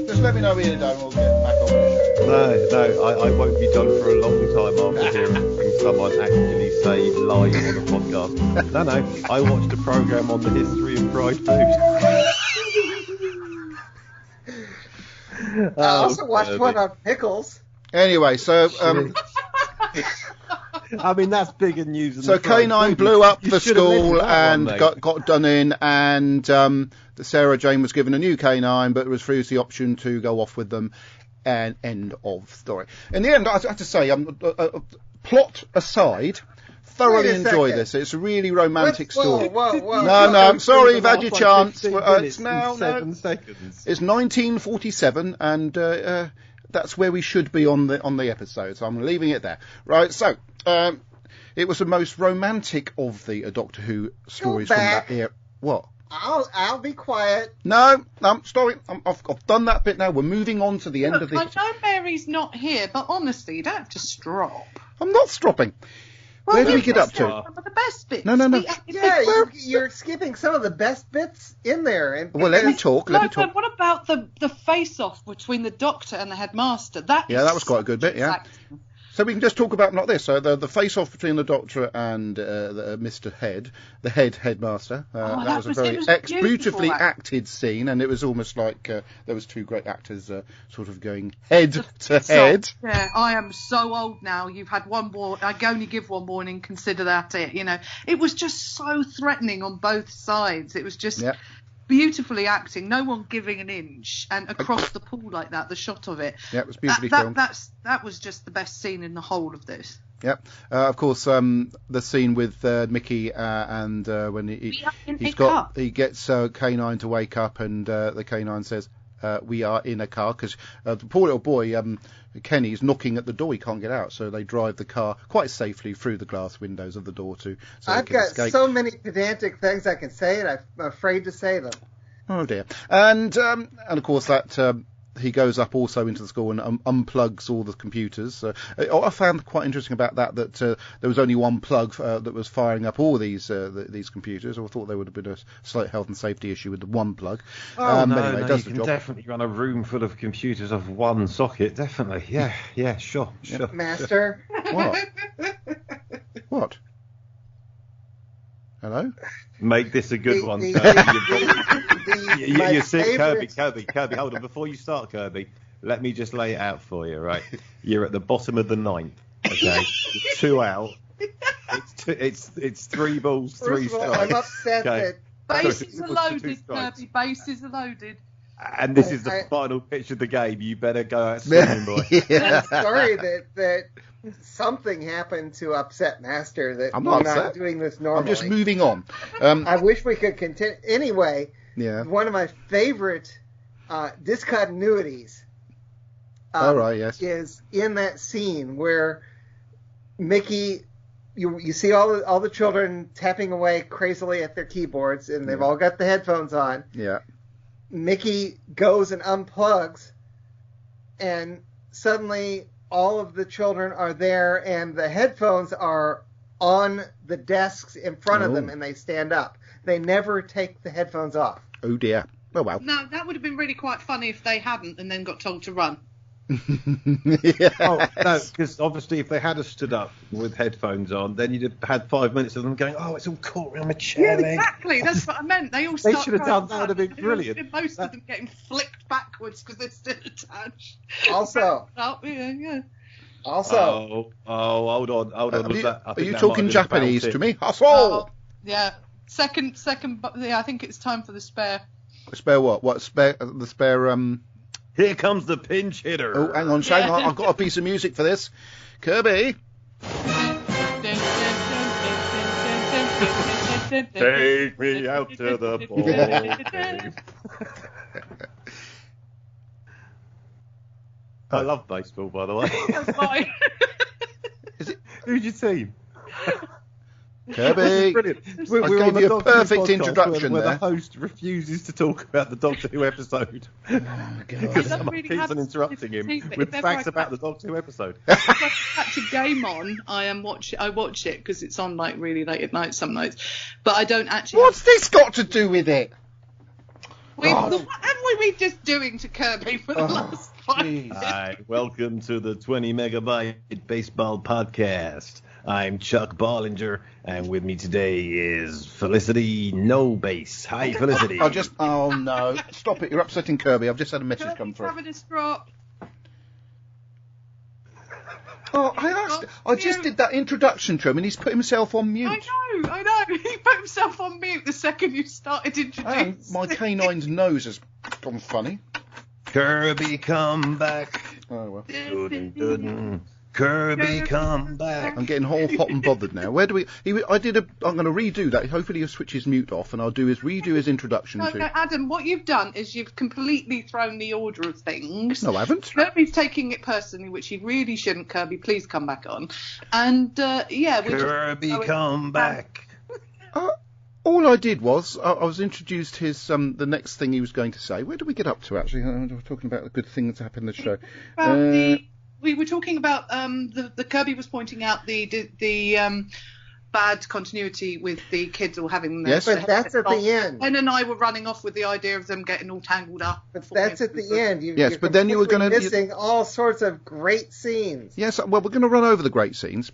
Just let me know when you're done. We'll get back on the show. No, I won't be done for a long time after hearing someone actually say live on a podcast. No, I watched a program on the history of fried food. I also watched one on pickles. Anyway, so I mean that's bigger news than so Canine blew up the school and got done in, and Sarah Jane was given a new canine, but refused the option to go off with them. And end of story. In the end, I have to say, plot aside, thoroughly enjoy this. It's a really romantic story. Whoa. No, I'm sorry, you've had your chance. It's now. 7 seconds. It's 1947, and that's where we should be on the episode. So I'm leaving it there. Right. So it was the most romantic of the Doctor Who stories from that era. What? I'll be quiet. No, sorry. I've done that bit now. We're moving on to the end of the... I know Mary's not here, but honestly, you don't have to strop. I'm not stropping. Where do we get up to? Some of the best bits. No. Yeah, you're skipping some of the best bits in there. Well, let me talk. But what about the face-off between the Doctor and the Headmaster? That was quite a good bit, yeah. So we can just talk about not this. So the face-off between the Doctor and Mr. Head, the headmaster. That was a very beautifully acted scene, and it was almost like there was two great actors sort of going head to head. Yeah, I am so old now. You've had one more. I can only give one warning. Consider that it. You know, it was just so threatening on both sides. It was just. Yeah. Beautifully acting, no one giving an inch, and across the pool like that, the shot of it. Yeah, it was beautifully filmed. That was just the best scene in the whole of this. Yep. Of course, the scene with Mickey and when he gets Canine to wake up, and the Canine says, "We are in a car," because the poor little boy Kenny is knocking at the door. He can't get out, so they drive the car quite safely through the glass windows of the door so I've got escape. So many pedantic things I can say, and I'm afraid to say them. Oh dear. And of course that he goes up also into the school and unplugs all the computers. I found quite interesting about that there was only one plug that was firing up all these computers. I thought there would have been a slight health and safety issue with the one plug. Anyway, you can definitely run a room full of computers off one socket. Definitely. Yeah, sure. Master. What? Hello? Make this a good one, Kirby. You see, Kirby, hold on. Before you start, Kirby, let me just lay it out for you, right? You're at the bottom of the ninth, okay? 2 out. It's 3 balls, 3 strikes. I'm upset that... Bases are loaded, Kirby. Bases are loaded. And this is the final pitch of the game. You better go out swimming, boy. I'm sorry that something happened to upset Master that I'm not we're not doing this normally. I'm just moving on. I wish we could continue. Anyway, one of my favorite discontinuities is in that scene where Mickey... You see all the children tapping away crazily at their keyboards, and they've all got the headphones on. Yeah. Mickey goes and unplugs, and suddenly all of the children are there, and the headphones are on the desks in front of them, and they stand up. They never take the headphones off. Oh dear. Oh well. No, that would have been really quite funny if they hadn't and then got told to run. Oh, no, because obviously if they had stood up with headphones on, then you'd have had 5 minutes of them going, "Oh, it's all caught around my chair." Yeah, exactly. That's what I meant. They all should have done that. Would have been brilliant. Most of them getting flicked backwards because they're still attached. Also. Also. Oh, hold on. Are you talking Japanese to me? Hustle! Yeah. Second. Yeah, I think it's time for the spare. Spare what? What spare? The spare. Here comes the pinch hitter. Oh, hang on, Shane. I've got a piece of music for this. Kirby. Take me out to the ball game. I love baseball, by the way. That's fine. Who's your team? Kirby. Brilliant. I gave you a perfect introduction where there. the host refuses to talk about the Doctor Who episode. Oh, God. Because someone keeps on interrupting him with facts about the Doctor Who episode. If I catch a game on, I watch it because it's on like really late at night some nights. But I don't actually. What's this got to do with it? What have we been just doing to Kirby for the last 5 years? Hi, welcome to the 20 Megabyte Baseball Podcast. I'm Chuck Ballinger, and with me today is Felicity No Base. Hi, Felicity. Oh no! Stop it! You're upsetting Kirby. I've just had a message come through. Having a strop. Oh, I just did that introduction to him, and he's put himself on mute. I know. He put himself on mute the second you started introducing. And my canine's nose has gone funny. Kirby, come back. Oh well. Kirby, come back. I'm getting all hot and bothered now. Where do we? I'm going to redo that. Hopefully he'll switch his mute off, and I'll redo his introduction to. No, Adam, what you've done is you've completely thrown the order of things. No, I haven't. Kirby's taking it personally, which he really shouldn't. Kirby, please come back on. And yeah, Kirby, come back. All I did was I was introduced his the next thing he was going to say. Where did we get up to actually? We were talking about the good things that happened in the show. We were talking about the Kirby was pointing out the bad continuity with the kids all having their... Yes, but that's at the end. Ben and I were running off with the idea of them getting all tangled up. But that's at the end. Yes, but then you were going to... missing all sorts of great scenes. Yes, well, we're going to run over the great scenes.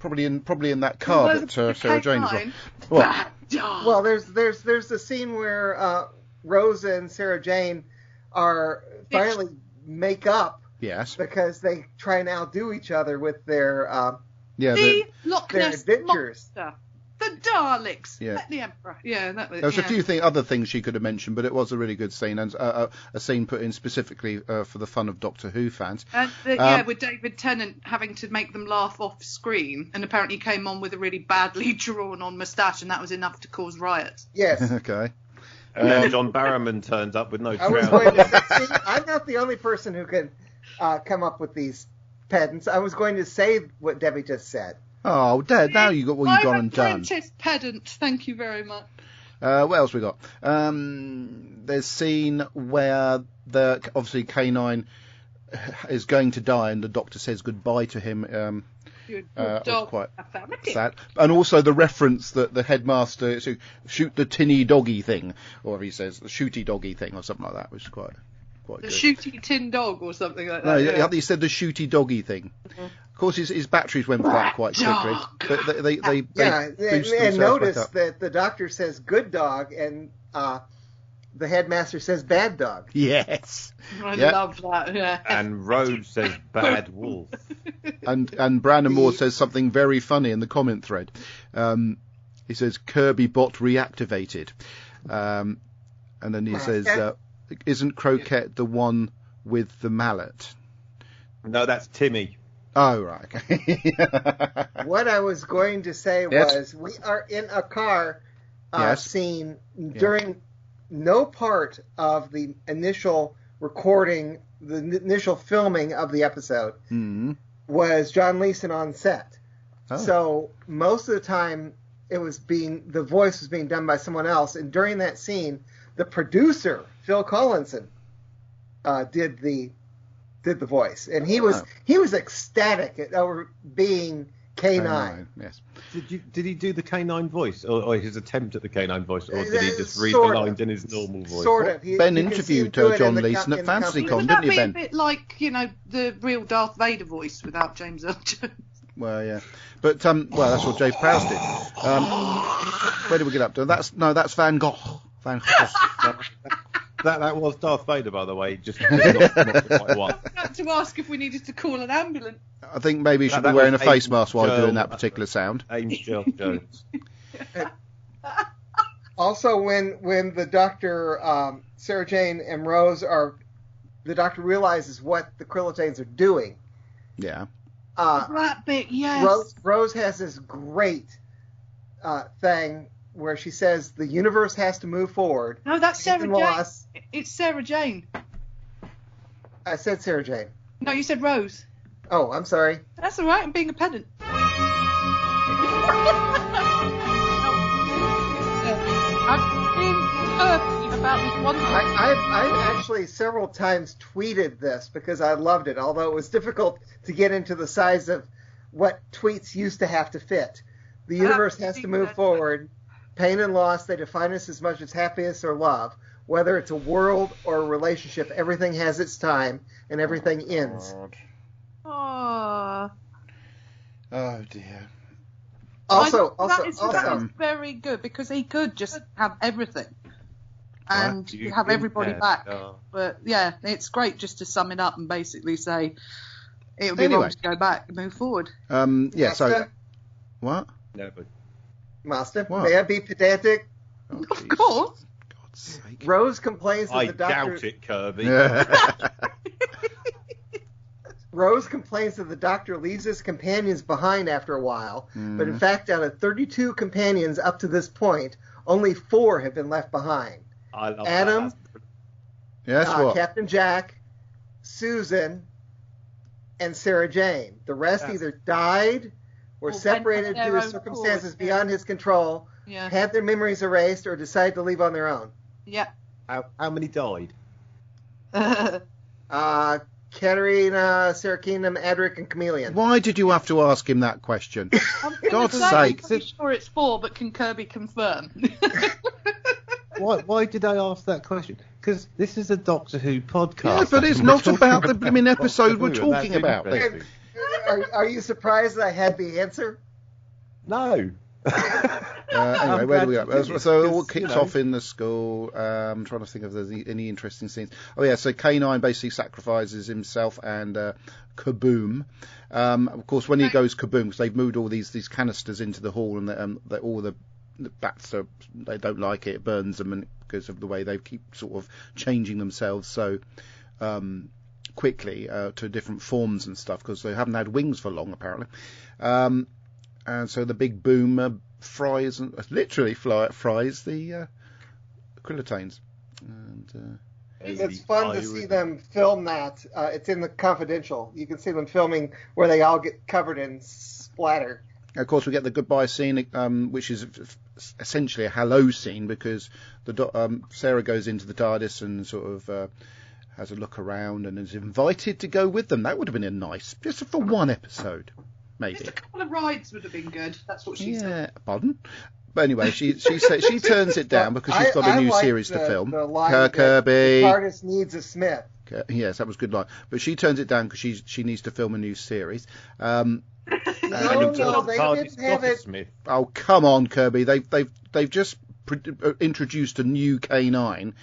Probably in that car that Sarah Jane is on. Well, there's the scene where Rose and Sarah Jane are finally make up. Yes. Because they try and outdo each other with their the Loch Ness adventures. Monster. The Daleks. Yeah. The Emperor. Yeah, that was. There was a few other things she could have mentioned, but it was a really good scene, and a scene put in specifically for the fun of Doctor Who fans. And with David Tennant having to make them laugh off screen, and apparently came on with a really badly drawn on moustache, and that was enough to cause riots. Yes. Okay. And then John Barrowman turns up with no crown. I'm not the only person who could come up with these pedants. I was going to say what Debbie just said. Oh, Dad, now you got what you've gone and done. I'm apprentice pedant. Thank you very much. What else we got? There's a scene where obviously Canine is going to die, and the Doctor says goodbye to him. Was quite sad. And also the reference that the headmaster shoot the tinny doggy thing, or he says the shooty doggy thing, or something like that, which is quite good. The shooty tin dog or something like that. No, yeah. He said the shooty doggy thing. Mm-hmm. Of course, his batteries went flat quite quickly. But they and notice that the Doctor says good dog, and the headmaster says bad dog. Yes. I love that, yeah. And Rhodes says bad wolf. and Brandon Moore says something very funny in the comment thread. He says, Kirby bot reactivated. And then he says, isn't Croquette the one with the mallet? No, that's Timmy. Oh, right. Okay. What I was going to say was, we are in a car scene during... No part of the initial recording, the initial filming of the episode was John Leeson on set. Oh. So most of the time the voice was being done by someone else. And during that scene, the producer, Phil Collinson, did the voice. And he was ecstatic over being Canine. Yes. Did he do the Canine voice, or his attempt at the Canine voice, or did he just read the lines in his normal voice? Sort of. Ben interviewed John Leeson at FantasyCon, didn't you, Ben? Would that be a bit like, the real Darth Vader voice without James Earl Jones? Well, yeah. But, that's what Dave Prowse did. Where did we get up to? That's Van Gogh. Van Gogh. That was Darth Vader, by the way, just not the right one. I had to ask if we needed to call an ambulance. I think maybe you should be wearing a face mask while doing that particular sound. Angel Jones. Also, when the Doctor, Sarah Jane and Rose the Doctor realizes what the Krillitanes are doing. Yeah. That bit, yes. Rose has this great thing where she says the universe has to move forward. No, that's Sarah Jane. It's Sarah Jane. I said Sarah Jane. No, you said Rose. Oh, I'm sorry. That's all right. I'm being a pedant. I've been perfect about this one. I've actually several times tweeted this because I loved it, although it was difficult to get into the size of what tweets used to have to fit. The universe has to move forward. Pain and loss, they define us as much as happiness or love. Whether it's a world or a relationship, everything has its time, and everything ends. Oh dear. That's very good, because he could just have everything and have everybody back. But yeah, it's great just to sum it up and basically say it would be wrong to go back and move forward. So what? No, but Master, may I be pedantic? Oh, of course. God's sake. Rose complains that the Doctor... doubt it, Kirby. Rose complains that the Doctor leaves his companions behind after a while, but in fact, out of 32 companions up to this point, only 4 have been left behind. I love Adam, Yes, Captain Jack, Susan, and Sarah Jane. The rest either died, were separated due to circumstances beyond his control, had their memories erased, or decided to leave on their own. Yeah. How many died? Katerina, Sarah Keenum, Adric, and Chameleon. Why did you have to ask him that question? God's sake. I'm sure it's 4, but can Kirby confirm? Why did I ask that question? Because this is a Doctor Who podcast. Yeah, but it's not about the blooming episode we're talking about. Are you surprised that I had the answer? No. Anyway, where do we go? So it all kicks off in the school. I'm trying to think if there's any interesting scenes. Oh yeah, so Canine basically sacrifices himself and kaboom. Of course, when he goes kaboom, because they've moved all these canisters into the hall, and all the bats they don't like it. It burns them, and because of the way they keep sort of changing themselves so quickly to different forms and stuff, because they haven't had wings for long apparently. And so the big boom fries the krillitanes. And it's fun to see them film that. It's in the Confidential. You can see them filming where they all get covered in splatter. Of course, we get the goodbye scene, which is essentially a hello scene, because Sarah goes into the TARDIS and sort of has a look around and is invited to go with them. That would have been just for one episode. Maybe. Just a couple of rides would have been good. That's what she said. Pardon? But anyway, she turns it down because she's got a new series to film. Kirby. The TARDIS needs a Smith. Yes, that was a good line. But she turns it down because she needs to film a new series. No, they didn't have it. Smith. Oh, come on, Kirby. They've just introduced a new Canine.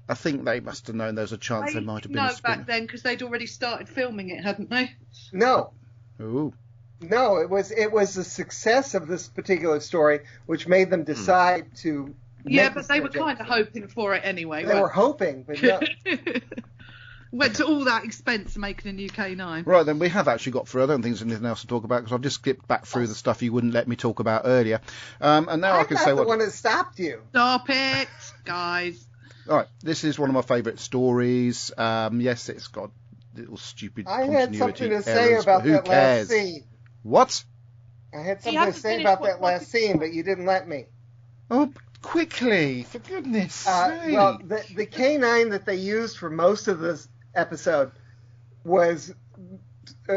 I think they must have known there was a chance they might have been a spin-off. Back then, because they'd already started filming it, hadn't they? No. Ooh. No, it was the success of this particular story which made them decide to. Yeah, but they were kind of hoping for it anyway. They were hoping, but no. Went to all that expense making a new K9. Right, then we have actually got through. I don't think there's anything else to talk about because I've just skipped back through the stuff you wouldn't let me talk about earlier. And now I can say what. I'm not the one that stopped you. Stop it, guys. All right, this is one of my favourite stories. Yes, it's got little stupid continuity I had something to say errors, about but who that cares? last scene. What? I had something to say about that last scene, but you didn't let me. Oh, quickly, for goodness sake. Well, the K9 that they used for most of this episode was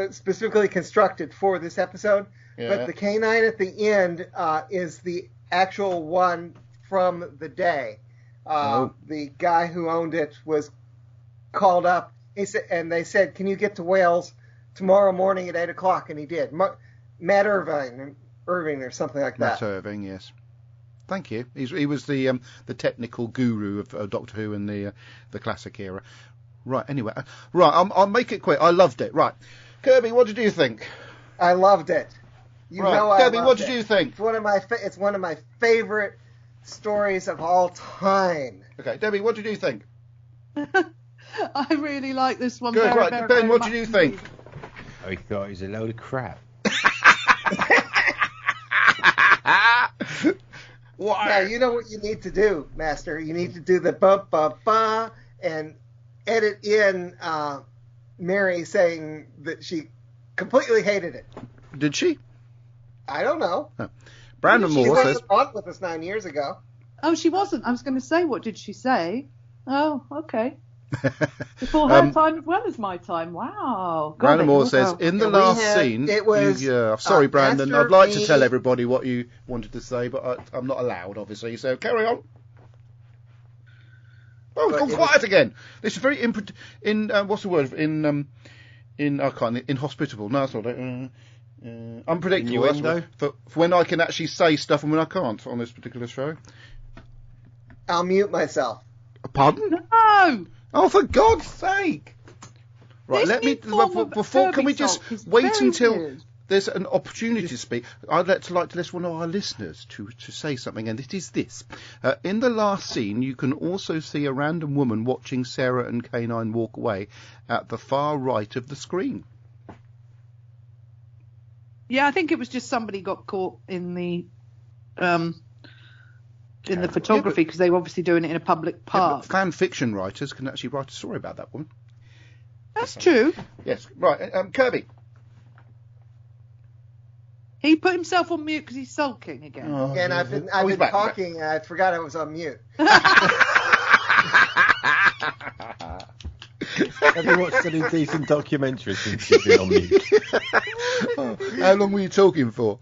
specifically constructed for this episode, but the K9 at the end is the actual one from the day. The guy who owned it was called up. He said, and they said, "Can you get to Wales tomorrow morning at 8 o'clock?" And he did. Matt Irving or something like that. Matt Irving, yes. Thank you. He was the technical guru of Doctor Who in the classic era. Right. Anyway, I'll make it quick. I loved it. Right, Kirby, what did you think? I loved it. Kirby, what did you think? It's one of my favorite stories of all time. Okay, Debbie, what did you think? I really like this one. Good, right. Ben, what did you think? I thought it was a load of crap. Now, you know what you need to do, Master? You need to do the ba-ba-ba and edit in Mary saying that she completely hated it. Did she? I don't know. No. Brandon Moore says... She wasn't on with us 9 years ago. Oh, she wasn't. I was going to say, what did she say? Oh, okay. Before her time as well as my time. Wow. Brandon Moore says, in the last scene... It was... sorry, Brandon. I'd like to tell everybody what you wanted to say, but I'm not allowed, obviously, so carry on. Oh, it's gone quiet again. This is very... what's the word? Inhospitable. No, that's not it. Unpredictable. That's for when I can actually say stuff and when I can't on this particular show. I'll mute myself. Pardon? No! Oh, for God's sake! Right, let me... Before, can we just wait until there's an opportunity to speak? I'd like to list one of our listeners to say something, and it is this. In the last scene, you can also see a random woman watching Sarah and Canine walk away at the far right of the screen. Yeah, I think it was just somebody got caught in the photography because they were obviously doing it in a public park. Yeah, fan fiction writers can actually write a story about that woman. That's true. Yes, right. Kirby. He put himself on mute because he's sulking again. Oh, again, I've been talking. And I forgot I was on mute. Have you watched any decent documentaries since you've been on mute? How long were you talking for?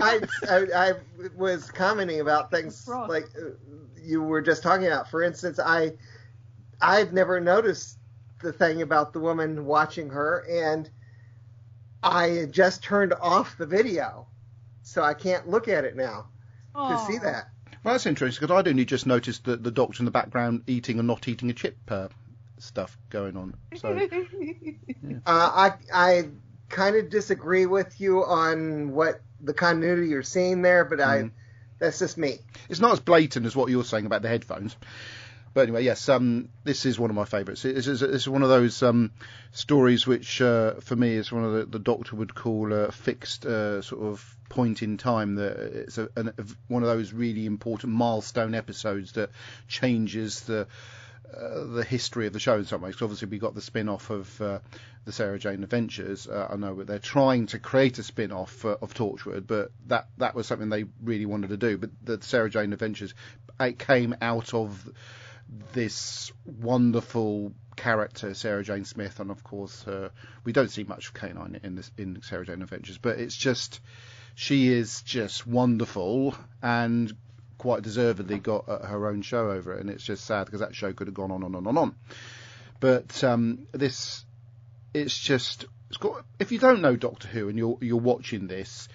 I was commenting about things like you were just talking about. For instance, I've never noticed the thing about the woman watching her, and I had just turned off the video, so I can't look at it now to see that. Well, that's interesting, because I'd only just noticed the doctor in the background eating and not eating a chip stuff going on. So, yeah. I kind of disagree with you on what the continuity you're seeing there, but that's just me. It's not as blatant as what you're saying about the headphones. But anyway, yes, this is one of my favourites. It's one of those stories which, for me, is one of the Doctor would call a fixed sort of point in time. That it's one of those really important milestone episodes that changes the history of the show in some ways. 'Cause obviously, we got the spin-off of the Sarah Jane Adventures. I know they're trying to create a spin-off of Torchwood, but that was something they really wanted to do. But the Sarah Jane Adventures, it came out of this wonderful character, Sarah Jane Smith, and of course we don't see much of Canine in Sarah Jane Adventures, but she is just wonderful and quite deservedly got her own show over it, and it's just sad because that show could have gone on and on and on. But if you don't know Doctor Who and you're watching this,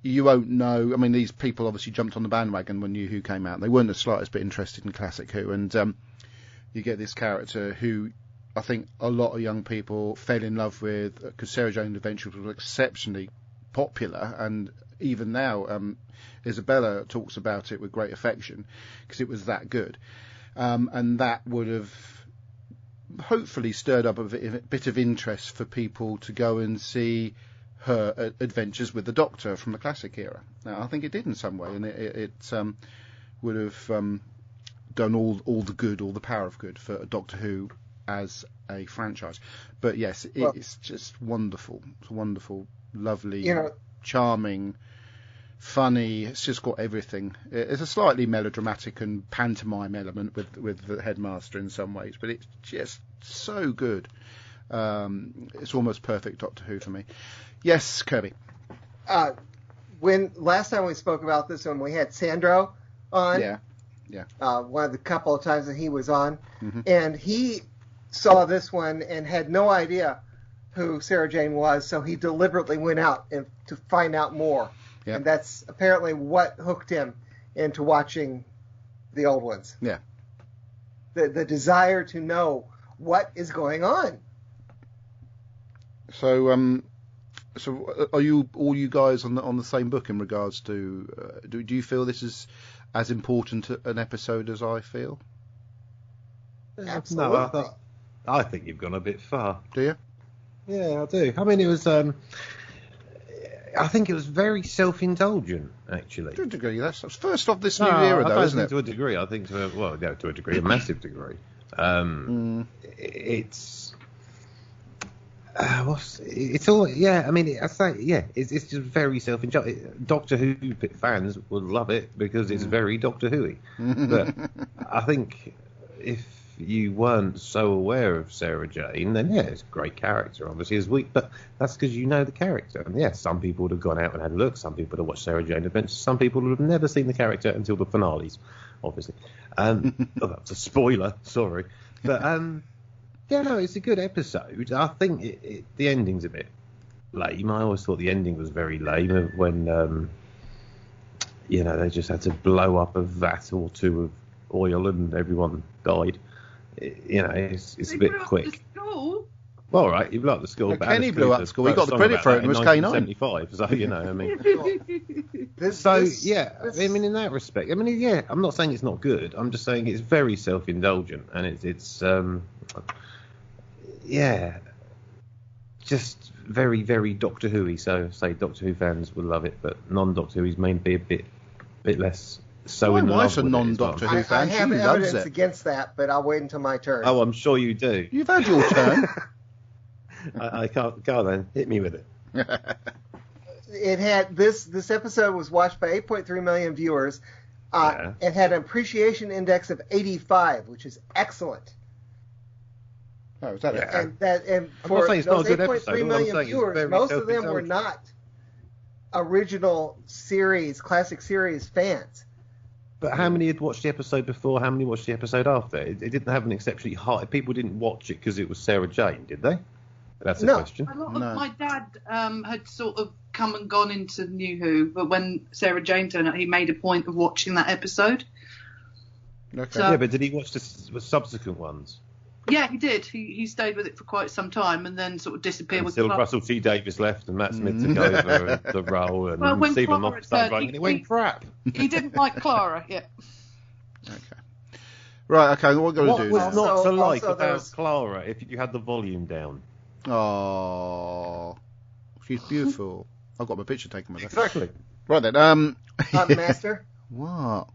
you won't know. I mean, these people obviously jumped on the bandwagon when New Who came out. They weren't the slightest bit interested in classic Who, and you get this character who I think a lot of young people fell in love with because Sarah Jane Adventures was exceptionally popular, and even now Isabella talks about it with great affection because it was that good, and that would have hopefully stirred up a bit of interest for people to go and see her adventures with the Doctor from the classic era. Now, I think it did in some way, and it would have done all the good, all the power of good for Doctor Who as a franchise. But yes, it's just wonderful. It's wonderful, lovely, charming, funny. It's just got everything. It's a slightly melodramatic and pantomime element with the Headmaster in some ways, but it's just so good. It's almost perfect Doctor Who for me. Yes, Kirby. When last time we spoke about this, when we had Sandro on, yeah, one of the couple of times that he was on, and he saw this one and had no idea who Sarah Jane was, so he deliberately went out to find out more, and that's apparently what hooked him into watching the old ones. Yeah, the desire to know what is going on. So, are all you guys on the same book in regards to? Do you feel this is as important an episode as I feel? Absolutely. No, I think you've gone a bit far. Do you? Yeah, I do. I mean, it was. I think it was very self-indulgent, actually. To a degree, that's first off this new era, though, isn't it? To a degree, I think to a degree, a massive degree. It's. It's all, yeah, I mean, I say, yeah, it's just very self-indulgent. Doctor Who fans will love it because it's very Doctor Who-y. But I think if you weren't so aware of Sarah Jane, then yeah, it's a great character, obviously, it's weak, but that's because you know the character. And yeah, some people would have gone out and had a look, some people would have watched Sarah Jane Adventures, some people would have never seen the character until the finales, obviously. That's a spoiler, sorry. But, yeah, no, it's a good episode. I think the ending's a bit lame. I always thought the ending was very lame when, they just had to blow up a vat or two of oil and everyone died. It's a bit quick. Well, all right, you blew up the school. But Kenny blew up the school. He got the credit for it. It was Canine. 1975, so, I mean. I mean, in that respect, I mean, yeah, I'm not saying it's not good. I'm just saying it's very self-indulgent, and it's just very, very Doctor Who-y. So, say Doctor Who fans will love it, but non-Doctor Who's may be a bit less so in love wife's a with non-Doctor it. Who I fan. She have loves evidence it. against that, but I'll wait until my turn. Oh, I'm sure you do. You've had your turn. I can't go then. Hit me with it. It had this episode was watched by 8.3 million viewers. It had an appreciation index of 85, which is excellent. Oh, is that it? And I'm for not saying it's not those a good episode. 8.3 All I'm million saying is viewers, very most of them were self-indulgent. not original series, classic series fans. But how many had watched the episode before? How many watched the episode after? It didn't have an exceptionally high. People didn't watch it because it was Sarah Jane, did they? That's a question. A lot of my dad had sort of come and gone into New Who, but when Sarah Jane turned up, he made a point of watching that episode. Okay. So, Yeah, but did he watch the subsequent ones? Yeah, he did. He stayed with it for quite some time and then sort of disappeared with Until Clara. Russell T Davies left and Matt Smith took over the role and Well, when Stephen Clara Moffat started returned, running and it went crap. He didn't like Clara, yeah. Okay. Right, okay, what we're going to do What was now? not to like also about there's- Clara if you had the volume down? Oh, she's beautiful. I've got my picture taken with her. Exactly. Right then, Master, what?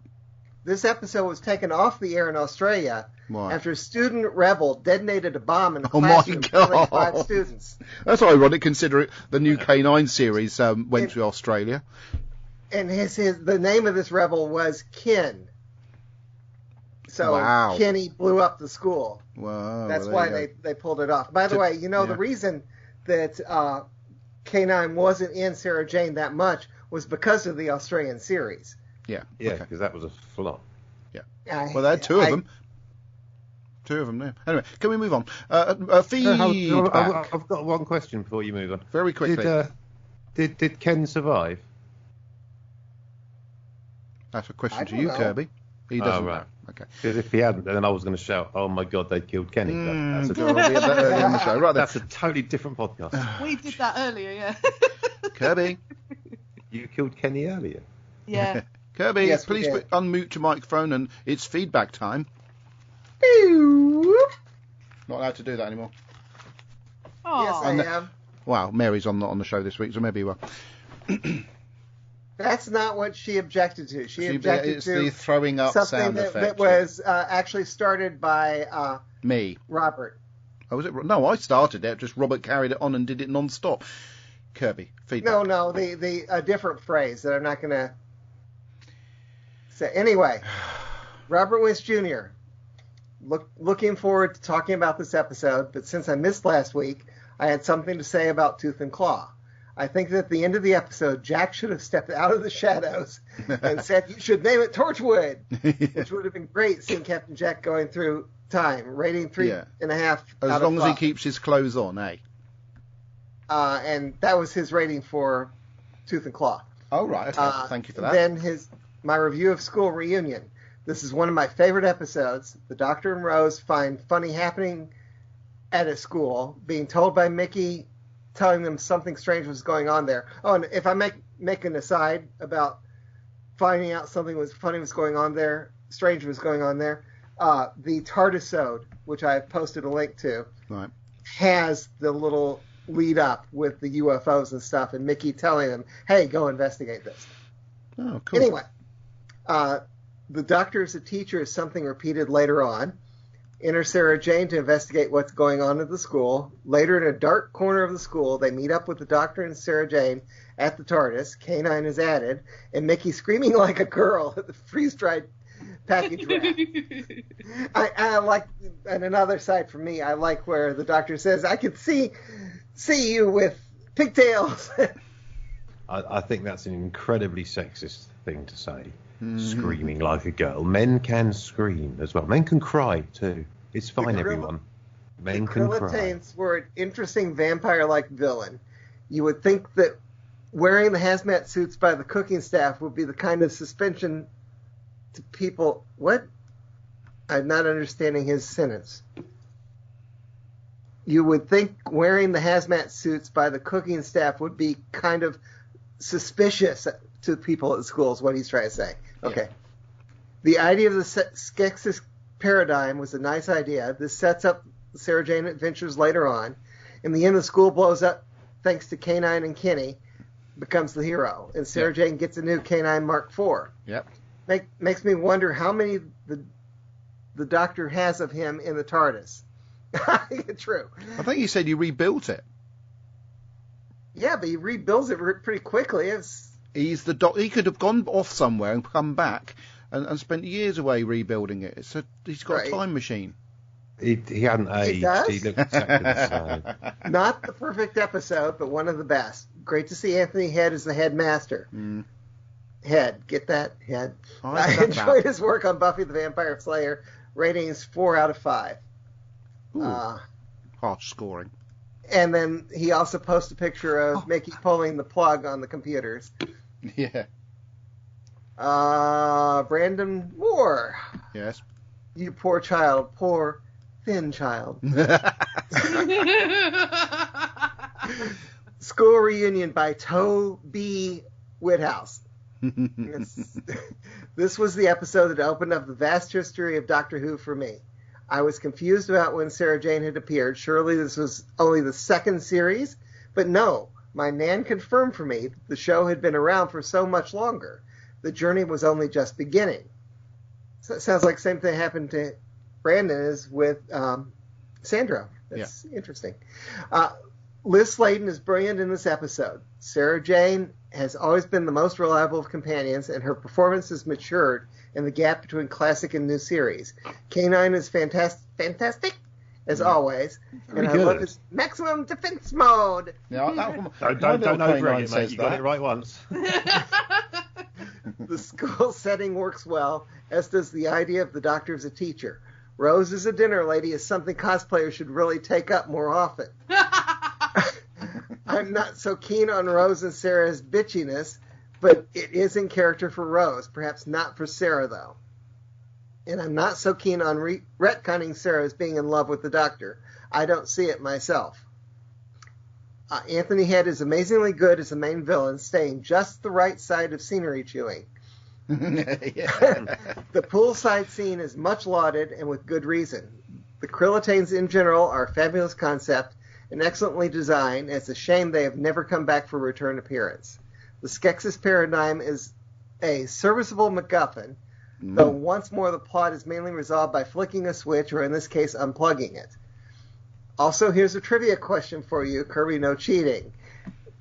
this episode was taken off the air in Australia Why? after a student rebel detonated a bomb in a Oh my classroom, killing God. 5 students. That's ironic, considering the new Canine series went to Australia. And the name of this rebel was Ken. So Wow. Kenny blew up the school. Wow. That's well, why there you they pulled it off. By the way, yeah. the reason that Canine wasn't in Sarah Jane that much was because of the Australian series. go. Yeah, Okay. because that was a flop. Well, they had two of them. Two of them now. Anyway, can we move on? Feedback. I've got one question before you move on. Very quickly. Did Ken survive? That's a question I to don't you, know. Kirby. He doesn't right. know. Okay. Because if he hadn't, then I was going to shout, "Oh my God, they killed Kenny!" That's a We'll be a bit early on the show. Right then. That's a totally different podcast. We did that earlier, yeah. Kirby. You killed Kenny earlier. Yeah. Kirby, Yes, we please did. unmute your microphone and it's feedback time. Not allowed to do that anymore. Yes, I And- am. Wow, Mary's not on the show this week, so maybe you will. That's not what she objected to. She objected It's to the throwing up something sound that effect. was actually started by Me. Robert. Oh, was it? No, I started it. Just Robert carried it on and did it non-stop. Kirby, feedback. No, a different phrase that I'm not going to say. Anyway, Robert Wentz Jr. Looking forward to talking about this episode, but since I missed last week, I had something to say about Tooth and Claw. I think that at the end of the episode, Jack should have stepped out of the shadows and said, "You should name it Torchwood," which would have been great, seeing Captain Jack going through time, rating 3.5 As long as he keeps his clothes on, eh? And that was his rating for Tooth and Claw. Oh, right. Okay. Thank you for that. Then my review of School Reunion. This is one of my favorite episodes. The Doctor and Rose find funny happening at a school, being told by Mickey, telling them something strange was going on there. Oh, and if I make an aside about finding out something funny was going on there, strange was going on there, the TARDISode, which I have posted a link to, Right. has the little lead up with the UFOs and stuff, and Mickey telling them, "Hey, go investigate this." Oh, cool. Anyway, the Doctor as a teacher is something repeated later on. Enter Sarah Jane to investigate what's going on at the school. Later, in a dark corner of the school, they meet up with the Doctor and Sarah Jane at the TARDIS. Canine is added, and Mickey screaming like a girl at the freeze-dried package wrap. I like, and another side for me, I like where the Doctor says, "I can see you with pigtails." I think that's an incredibly sexist thing to say. Screaming like a girl. Men can scream as well. Men can cry too. It's fine, everyone. Men can cry. Krillitanes were an interesting vampire-like villain. You would think that wearing the hazmat suits by the cooking staff would be the kind of suspension to people. What? I'm not understanding his sentence. You would think wearing the hazmat suits by the cooking staff would be kind of suspicious to people at schools, what he's trying to say. Okay. Yeah. The idea of the Skeksis paradigm was a nice idea. This sets up the Sarah Jane adventures later on. In the end, the school blows up thanks to Canine and Kenny, becomes the hero, and Sarah Jane gets a new Canine Mark IV. Yep. Makes me wonder how many the Doctor has of him in the TARDIS. True. I think you said you rebuilt it. Yeah, but he rebuilds it pretty quickly. He could have gone off somewhere and come back and spent years away rebuilding it. He's got a time machine. He hadn't aged. He does? He looked exactly the same. Not the perfect episode, but one of the best. Great to see Anthony Head as the headmaster. Head, get that? Head. I enjoyed his work on Buffy the Vampire Slayer. Ratings 4 out of 5. Harsh scoring. And then he also posts a picture of Mickey pulling the plug on the computers. Yeah. Brandon Moore. Yes. You poor child. Poor, thin child. School Reunion by Toby Whithouse. This was the episode that opened up the vast history of Doctor Who for me. I was confused about when Sarah Jane had appeared. Surely this was only the second series? But no, my Nan confirmed for me that the show had been around for so much longer. The journey was only just beginning. So it sounds like the same thing happened to Brandon as with Sandro. That's interesting. Liz Sladen is brilliant in this episode. Sarah Jane has always been the most reliable of companions, and her performance has matured in the gap between classic and new series. Canine is fantastic, as always, and I love his maximum defense mode. Don't overrate it, mate. You got it right once. The school setting works well, as does the idea of the Doctor as a teacher. Rose as a dinner lady is something cosplayers should really take up more often. I'm not so keen on Rose and Sarah's bitchiness, but it is in character for Rose, perhaps not for Sarah, though. And I'm not so keen on retconning Sarah as being in love with the Doctor. I don't see it myself. Anthony Head is amazingly good as the main villain, staying just the right side of scenery chewing. The poolside scene is much lauded, and with good reason. The Krillitanes in general are a fabulous concept and excellently designed. It's a shame they have never come back for return appearance. The Skeksis paradigm is a serviceable MacGuffin, though once more the plot is mainly resolved by flicking a switch, or in this case, unplugging it. Also, here's a trivia question for you, Kirby, no cheating.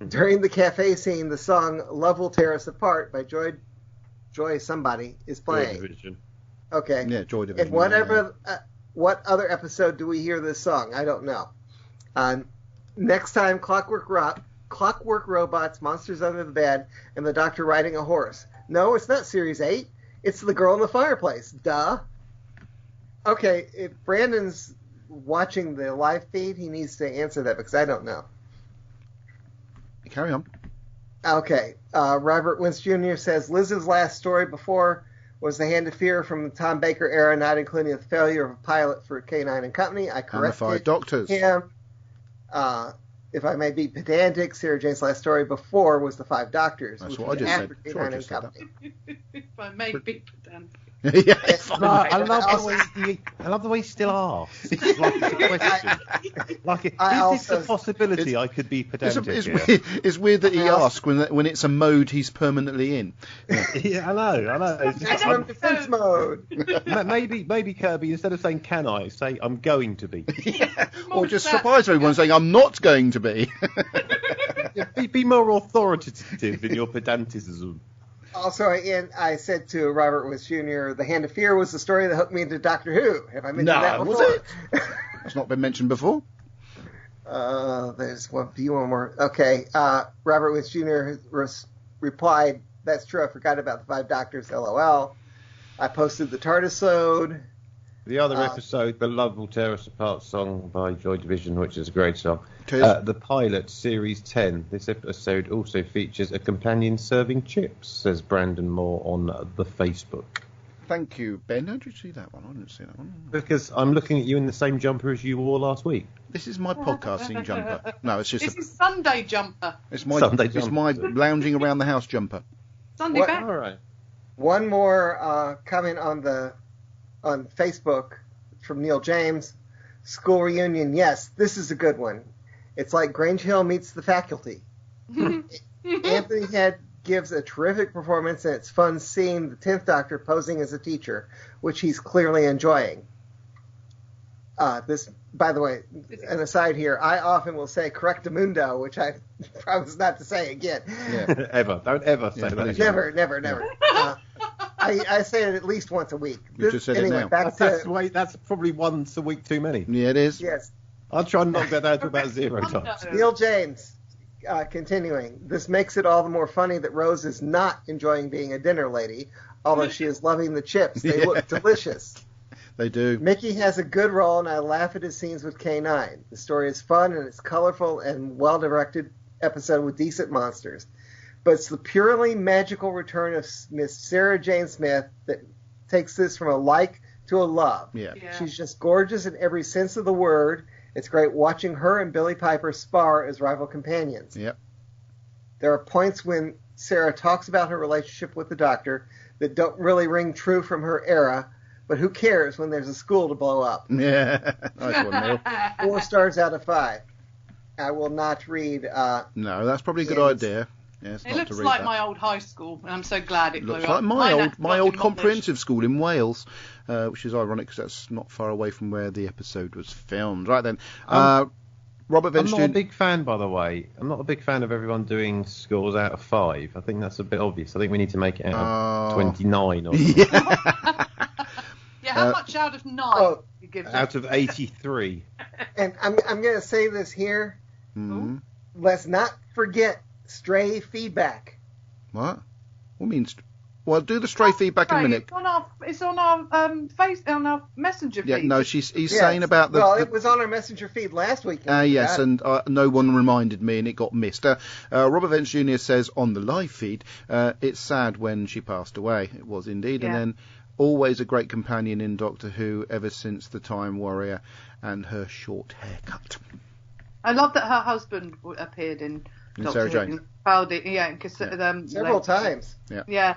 During the cafe scene, the song Love Will Tear Us Apart by Joy somebody is playing. Joy Division. Okay. Yeah, Joy Division. And what other episode do we hear this song? I don't know. Next time, Clockwork Robots, Monsters Under the Bed, and the Doctor riding a horse. No, it's not Series 8. It's The Girl in the Fireplace. Duh. Okay, if Brandon's watching the live feed, he needs to answer that because I don't know. Carry on. Okay. Robert Wentz Jr. says, Liz's last story before was The Hand of Fear from the Tom Baker era, not including the failure of a pilot for Canine and Company. I corrected him. If I may be pedantic, Sarah Jane's last story before was The Five Doctors. That's what I just said. Canine and Company. If I may be pedantic. I love the way he still asks. Like it's a question. Like, is this a possibility I could be pedantic? It's weird that he asks when it's a mode he's permanently in. Yeah, I know. Maximum defense mode. Maybe Kirby, instead of saying "can I," say "I'm going to be." Or just surprise everyone saying "I'm not going to be." Be more authoritative in your pedanticism. Also, I said to Robert Wentz Jr., The Hand of Fear was the story that hooked me into Doctor Who. Have I mentioned that before? Was it? It's not been mentioned before. There's one more. Okay. Robert Wentz Jr. replied, that's true, I forgot about the Five Doctors, LOL. I posted the TARDIS-ode. The other episode, the Love Will Tear Us Apart song by Joy Division, which is a great song. The pilot, Series 10. This episode also features a companion serving chips, says Brandon Moore on the Facebook. Thank you, Ben. How did you see that one? I didn't see that one. Because I'm looking at you in the same jumper as you wore last week. This is my podcasting jumper. No, it's just It's Sunday jumper. It's my Sunday jumper. It's my lounging around the house jumper. Sunday back. All right. One more comment on Facebook from Neil James. School reunion, yes, this is a good one. It's like Grange Hill meets the faculty. Anthony Head gives a terrific performance, and it's fun seeing the 10th Doctor posing as a teacher, which he's clearly enjoying. This, by the way, an aside here, I often will say correctamundo, which I promise not to say again. Yeah. Ever. Don't ever say that. Never. I say it at least once a week. You just said anyway, it now. That's probably once a week too many. Yeah, it is. Yes. I'll try and knock that down to about 0 times. Neil James, continuing. This makes it all the more funny that Rose is not enjoying being a dinner lady, although she is loving the chips. They look delicious. They do. Mickey has a good role, and I laugh at his scenes with K9. The story is fun, and it's colorful and well-directed episode with decent monsters. But it's the purely magical return of Miss Sarah Jane Smith that takes this from a like to a love. Yeah. She's just gorgeous in every sense of the word. It's great watching her and Billy Piper spar as rival companions. Yep. There are points when Sarah talks about her relationship with the Doctor that don't really ring true from her era, but who cares when there's a school to blow up? Yeah. Nice one, Neil. 4 stars out of 5. I will not read... no, that's probably a good idea. Yes, it looks like my old high school, and I'm so glad it blew looks up. like my old comprehensive school in Wales, which is ironic because that's not far away from where the episode was filmed. Right then, Robert Venture. I'm not a big fan, by the way. I'm not a big fan of everyone doing scores out of 5. I think that's a bit obvious. I think we need to make it out of 29 or something. Yeah, how much out of 9 you give them? Out of 83. And I'm going to say this here. Mm-hmm. Let's not forget stray feedback. What means? Well, do the stray feedback in a minute. It's on our messenger feed. Yeah, no, he's saying about the. Well, it was on our messenger feed last week. Yes, and no one reminded me, and it got missed. Robert Vance Jr. says on the live feed, it's sad when she passed away. It was indeed, and then always a great companion in Doctor Who ever since the Time Warrior and her short haircut. I love that her husband appeared in Sarah Jane. Several times. Yeah.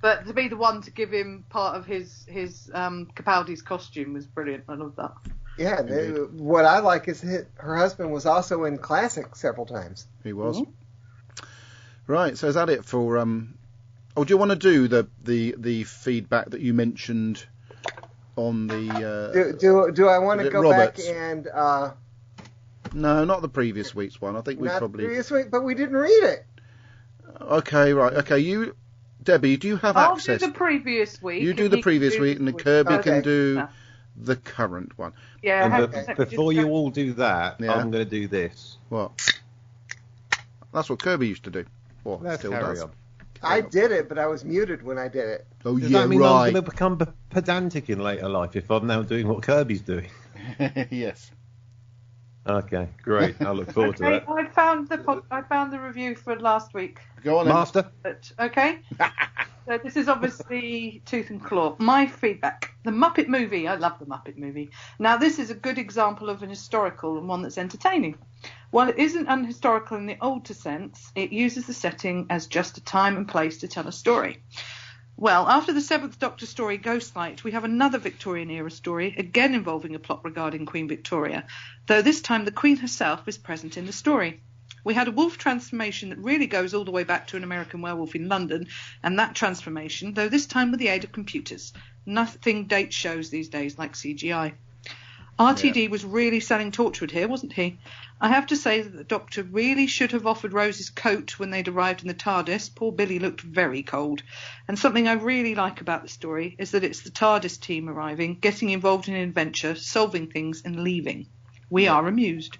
But to be the one to give him part of his Capaldi's costume was brilliant. I love that. Yeah, what I like is her husband was also in Classic several times. He was. Mm-hmm. Right, so is that it for... do you want to do the feedback that you mentioned on the... Do I want to go Roberts? Back and... No, not the previous week's one. I think we probably... Not the previous week, but we didn't read it. Okay, right. Okay, Debbie, do you have access? I'll do the previous week. You do the previous week, and Kirby can do the current one. Yeah. Before you all do that, I'm going to do this. What? That's what Kirby used to do. Well, Let's carry on. I did it, but I was muted when I did it. Oh, Does that mean I'm going to become pedantic in later life if I'm now doing what Kirby's doing? Yes. Okay, great. I look forward to that. I found the review for last week. Go on, Master. Okay. So this is obviously Tooth and Claw. My feedback: the Muppet movie. I love the Muppet movie. Now this is a good example of an historical and one that's entertaining. While it isn't unhistorical in the older sense, it uses the setting as just a time and place to tell a story. Well, after the 7th Doctor story Ghostlight, we have another Victorian-era story, again involving a plot regarding Queen Victoria, though this time the Queen herself is present in the story. We had a wolf transformation that really goes all the way back to an American werewolf in London, and that transformation, though this time with the aid of computers. Nothing dates shows these days like CGI. RTD was really selling Torchwood here, wasn't he? I have to say that the Doctor really should have offered Rose his coat when they'd arrived in the TARDIS. Poor Billy looked very cold. And something I really like about the story is that it's the TARDIS team arriving, getting involved in an adventure, solving things and leaving. We are amused.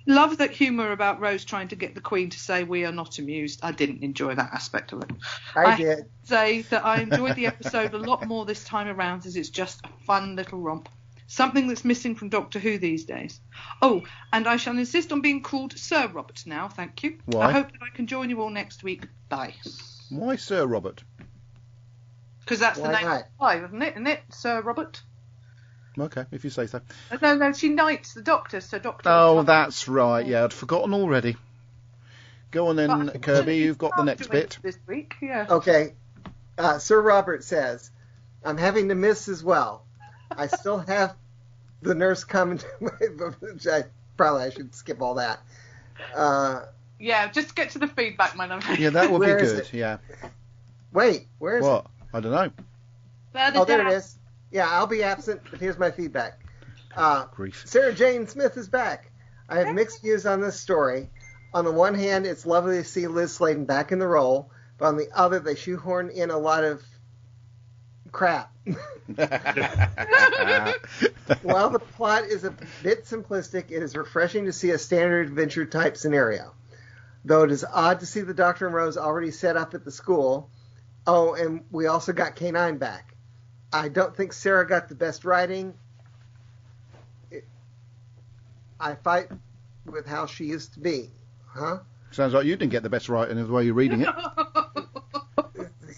Love that humour about Rose trying to get the Queen to say we are not amused. I didn't enjoy that aspect of it. I did. Say that I enjoyed the episode a lot more this time around, as it's just a fun little romp. Something that's missing from Doctor Who these days. Oh, and I shall insist on being called Sir Robert now, thank you. Why? I hope that I can join you all next week. Bye. Why Sir Robert? Because that's the name of the wife, isn't it? Sir Robert? Okay, if you say so. No, she knights the Doctor, so Doctor... Oh, that's right. Yeah, I'd forgotten already. Go on then, Kirby, you've got the next bit. This week, yeah. Okay. Sir Robert says, I'm having to miss as well. I still have the nurse come into my... probably I should skip all that. Yeah, just get to the feedback, my love. Yeah, that would be Where is good. it? Yeah. Wait, where is it? What? I don't know. Oh, there it is. Yeah, I'll be absent, but here's my feedback. Grief. Sarah Jane Smith is back. I have mixed views on this story. On the one hand, it's lovely to see Liz Sladen back in the role, but on the other, they shoehorn in a lot of crap. While the plot is a bit simplistic, it is refreshing to see a standard adventure type scenario. Though it is odd to see the Doctor and Rose already set up at the school. Oh, and we also got Canine back. I don't think Sarah got the best writing. I fight with how she used to be. Huh? Sounds like you didn't get the best writing of the way you're reading it.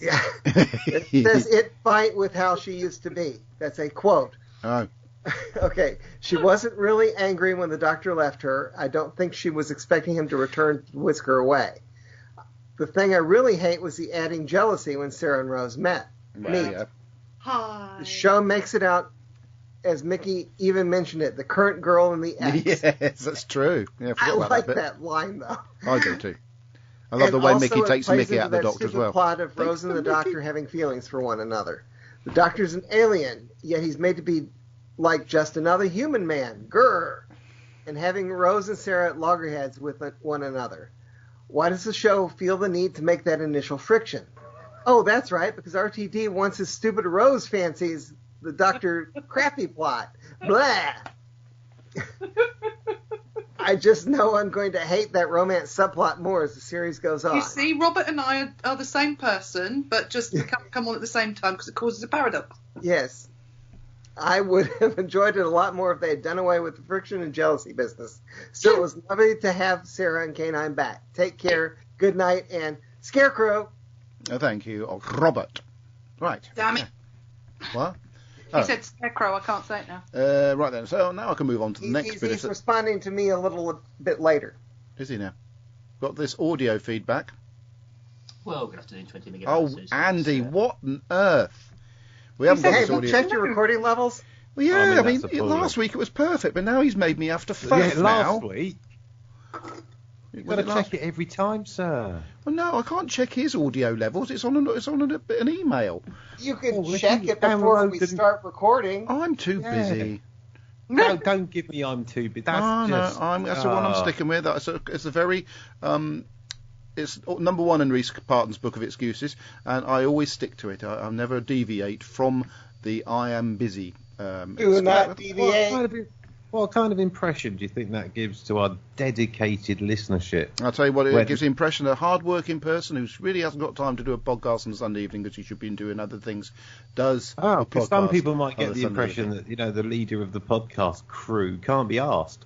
Yeah. It says it fight with how she used to be. That's a quote. Oh. Okay. She wasn't really angry when the Doctor left her. I don't think she was expecting him to return to whisk her away. The thing I really hate was the adding jealousy when Sarah and Rose met. Neat. Yeah. Hi. The show makes it out, as Mickey even mentioned it, the current girl in the X. Yes, that's true. Yeah, I about like that, that line, though. I do too. I love And the way also Mickey it takes plays Mickey out of the into that Doctor as stupid well. plot of Rose and the Doctor having feelings for one another. The Doctor's an alien, yet he's made to be like just another human man. Grr! And having Rose and Sarah at loggerheads with one another. Why does the show feel the need to make that initial friction? Oh, that's right, because RTD wants his stupid Rose fancies the Doctor crappy plot. Blah! I just know I'm going to hate that romance subplot more as the series goes on. You see, Robert and I are the same person, but just come on at the same time because it causes a paradox. Yes. I would have enjoyed it a lot more if they had done away with the friction and jealousy business. Still, it was lovely to have Sarah and Canine back. Take care, good night, and Scarecrow. Oh, thank you. Oh, Robert. Right. Damn it. What? He said Scarecrow, I can't say it now. Right then, so now I can move on to the next bit. He's responding to me a little bit later. Is he now? Got this audio feedback. Well, good afternoon, 20 megabytes. Oh, Andy, what on earth? We haven't got this audio. Checked your recording levels? Well, yeah, I mean last week it was perfect, but now he's made me have to fuss now. Last week? You've got to check it every time, sir. Well, no, I can't check his audio levels. It's on an email. You can check it before we start recording. I'm too busy. No, don't give me I'm too busy. That's that's the one I'm sticking with. It's a very it's number one in Reese Parton's book of excuses, and I always stick to it. I'll never deviate from the I am busy. Do not deviate. What kind of impression do you think that gives to our dedicated listenership? I'll tell you what, it gives the impression that a hard-working person who really hasn't got time to do a podcast on a Sunday evening because he should be doing other things does a podcast. Some people might get the Sunday impression evening. that, the leader of the podcast crew can't be asked.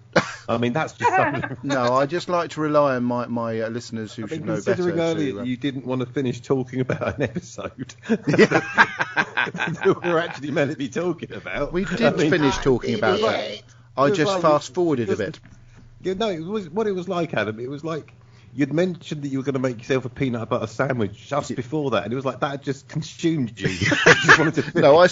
I mean, that's just something. No, I just like to rely on my listeners who should know better. Considering earlier you didn't want to finish talking about an episode that we're actually meant to be talking about. We did finish talking about that. I just fast-forwarded a bit. No, it was what it was like, Adam. It was like you'd mentioned that you were going to make yourself a peanut butter sandwich just before that, and it was like that just consumed you. Just wanted to finish. No, I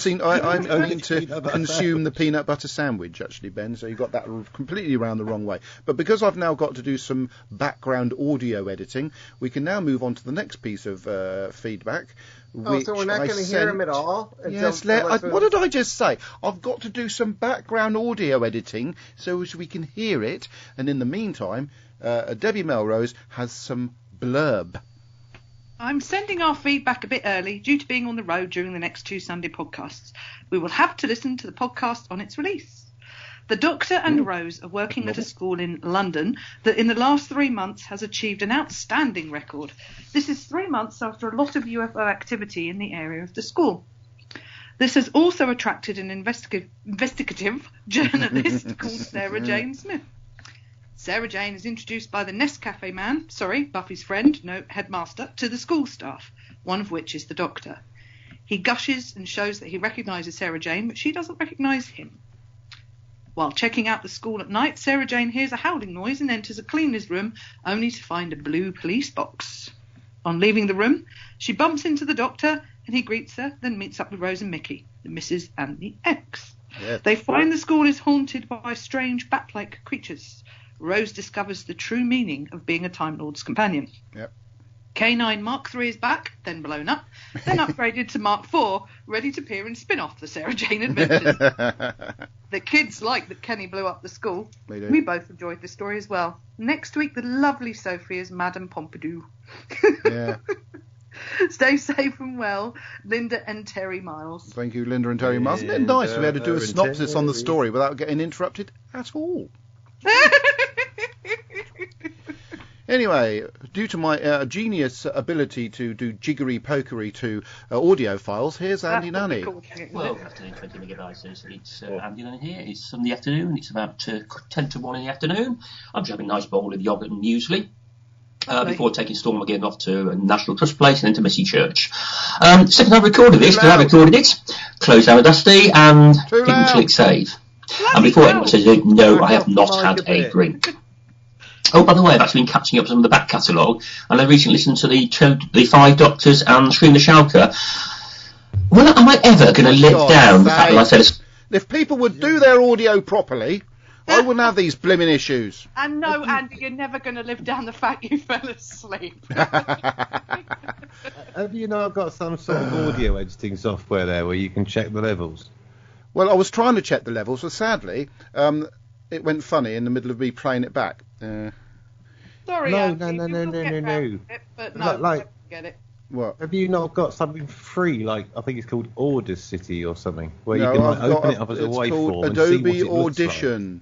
mean to consume the peanut butter sandwich, actually, Ben, so you got that completely round the wrong way. But because I've now got to do some background audio editing, we can now move on to the next piece of feedback. So we're not going to hear him at all? Yes, what did I just say? I've got to do some background audio editing so as we can hear it. And in the meantime, Debbie Melrose has some blurb. I'm sending our feedback a bit early due to being on the road during the next 2 Sunday podcasts. We will have to listen to the podcast on its release. The Doctor and Rose are working at a school in London that in the last 3 months has achieved an outstanding record. This is 3 months after a lot of UFO activity in the area of the school. This has also attracted an investigative journalist called Sarah Jane Smith. Sarah Jane is introduced by the Nescafe man, Buffy's friend, headmaster, to the school staff, one of which is the Doctor. He gushes and shows that he recognises Sarah Jane, but she doesn't recognise him. While checking out the school at night, Sarah Jane hears a howling noise and enters a cleaner's room, only to find a blue police box. On leaving the room, she bumps into the Doctor and he greets her, then meets up with Rose and Mickey, the Missus and the Ex. Yes. They find the school is haunted by strange bat-like creatures. Rose discovers the true meaning of being a Time Lord's companion. Yep. Canine Mark III is back, then blown up, then upgraded to Mark IV, ready to appear in spin-off The Sarah Jane Adventures. The kids like that Kenny blew up the school. They do. We both enjoyed this story as well. Next week, the lovely Sophie is Madame Pompadour. Yeah. Stay safe and well, Linda and Terry Miles. Thank you, Linda and Terry Miles. Isn't it nice we had to do a synopsis on the story without getting interrupted at all? Anyway, due to my genius ability to do jiggery-pokery to audio files, here's Andy Nunny. Well, good afternoon, 20 megabytes. It's Andy Nunny here. It's Sunday afternoon. It's about 10 to 1 in the afternoon. I'm having a nice bowl of yoghurt and muesli. Before taking Storm again off to National Trust Place and then to Missy Church. Second I recorded this, because I recorded it, closed down Dusty and didn't click save. And before anyone says, no, I have not had a drink. Oh, by the way, I've actually been catching up some of the back catalogue, and I recently listened to the Five Doctors and Scream the Shouker. Well, am I ever going to live down the fact that I said... If people would do their audio properly, I wouldn't have these blimmin' issues. And no, Andy, you're never going to live down the fact you fell asleep. Have you not got some sort of audio editing software there where you can check the levels? Well, I was trying to check the levels, but sadly, it went funny in the middle of me playing it back. Sorry, no, Andy, no. But no, like, get it. What? Have you not got something free, like I think it's called Audacity or something, where No, you can like, I've open got it up as a it's waveform called and see what Adobe it looks Audition.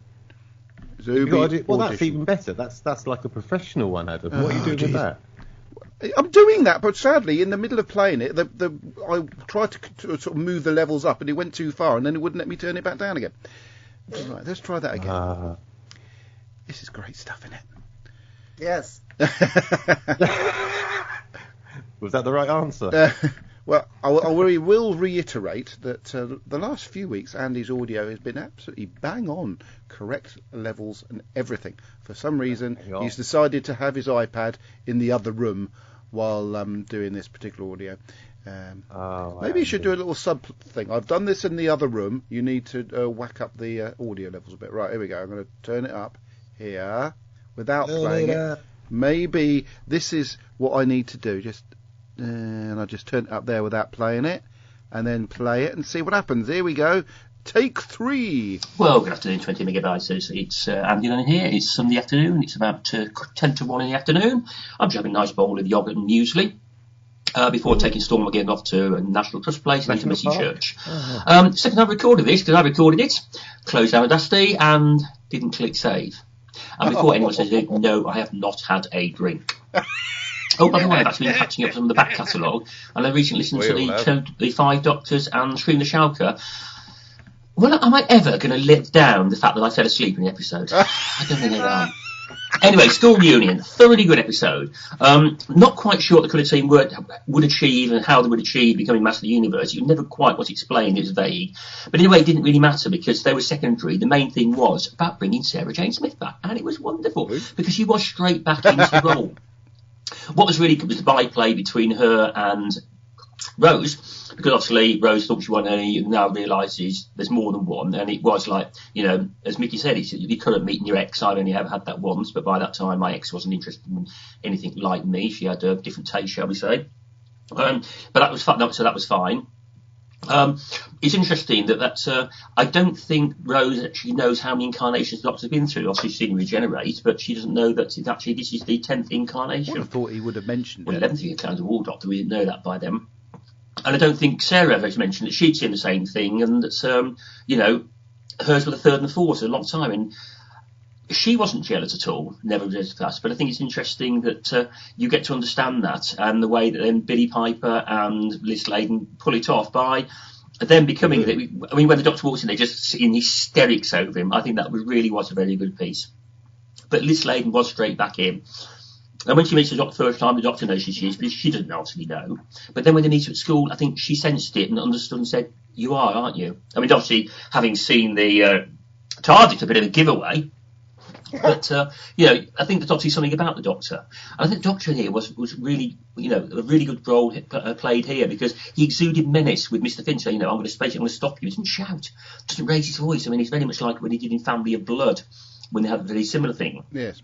like? Adobe Well, that's Audition. even better. That's like a professional one, Adam. What are you doing with that? I'm doing that, but sadly, in the middle of playing it, I tried to sort of move the levels up, and it went too far, and then it wouldn't let me turn it back down again. Right, let's try that again. This is great stuff, isn't it? Yes. Was that the right answer? Well, I will reiterate that the last few weeks, Andy's audio has been absolutely bang on, correct levels and everything. For some reason, he's decided to have his iPad in the other room while doing this particular audio. Maybe you should do a little sub thing. I've done this in the other room. You need to whack up the audio levels a bit. Right, here we go. I'm going to turn it up here without playing it. Maybe this is what I need to do. And I just turn it up there without playing it, and then play it and see what happens. Here we go. Take 3. Well, good afternoon, 20 megabytes. It's Andy Nunny here. It's Sunday afternoon. It's about 10 to 1 in the afternoon. I'm just having a nice bowl of yoghurt and muesli. Before taking Storm again off to National Trust Place and then to Missy Church. Second I recorded this, because I recorded it, closed down Dusty and didn't click save. And before anyone says, no, I have not had a drink. Oh, by the way, I've actually been catching up some of the back catalogue, and I recently listened to the Five Doctors and Scream the Shouker. Well, am I ever going to live down the fact that I fell asleep in the episode? I don't think I am. Anyway, School Reunion, thoroughly good episode. Not quite sure what the colour team would achieve and how they would achieve becoming Master of the Universe. It never quite was explained, it was vague. But anyway, it didn't really matter because they were secondary. The main thing was about bringing Sarah Jane Smith back, and it was wonderful because she was straight back into the role. What was really good was the byplay between her and Rose, because obviously Rose thought she wasn't any, and now realises there's more than one, and it was like, as Mickey said, you couldn't meet your ex. I've only ever had that once, but by that time my ex wasn't interested in anything like me. She had a different taste, shall we say. But that was fun, so that was fine. It's interesting that I don't think Rose actually knows how many incarnations the Doctor's been through. Obviously, she's seen regenerate, but she doesn't know that this is the 10th incarnation. I would have thought he would have mentioned it. 11th incarnation of the War Doctor, we didn't know that by then. And I don't think Sarah ever mentioned that she'd seen the same thing, and that, hers were the 3rd and the 4th a long time. And she wasn't jealous at all, never jealous of us. But I think it's interesting that you get to understand that, and the way that then Billy Piper and Liz Sladen pull it off by them becoming. When the Doctor walks in, they're just in hysterics over him. I think that really was a very good piece. But Liz Sladen was straight back in. And when she meets the Doctor first time, the Doctor knows who she is, but she doesn't obviously know. But then when they meet her at school, I think she sensed it and understood and said, "You are, aren't you?" I mean, obviously, having seen the TARDIS, a bit of a giveaway. But I think the Doctor is something about the Doctor. And I think the Doctor here was really, a really good role played here, because he exuded menace with Mr. Finch. I'm going to stop you. He doesn't shout, doesn't raise his voice. I mean, he's very much like when he did in Family of Blood, when they had a very similar thing. Yes.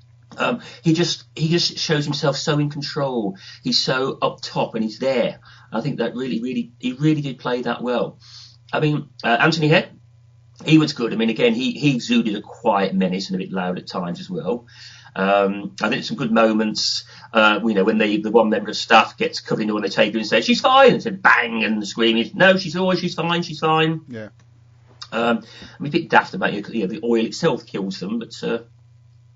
He just shows himself so in control. He's so up top, and he's there. I think that he really did play that well. I mean, Anthony Head. He was good. I mean, again, he exuded a quiet menace and a bit loud at times as well. I think some good moments, when the one member of staff gets covered in oil, they take her and say, "She's fine," and said bang, and the scream is, "No, she's fine." Yeah. I mean, a bit daft about the oil itself kills them, but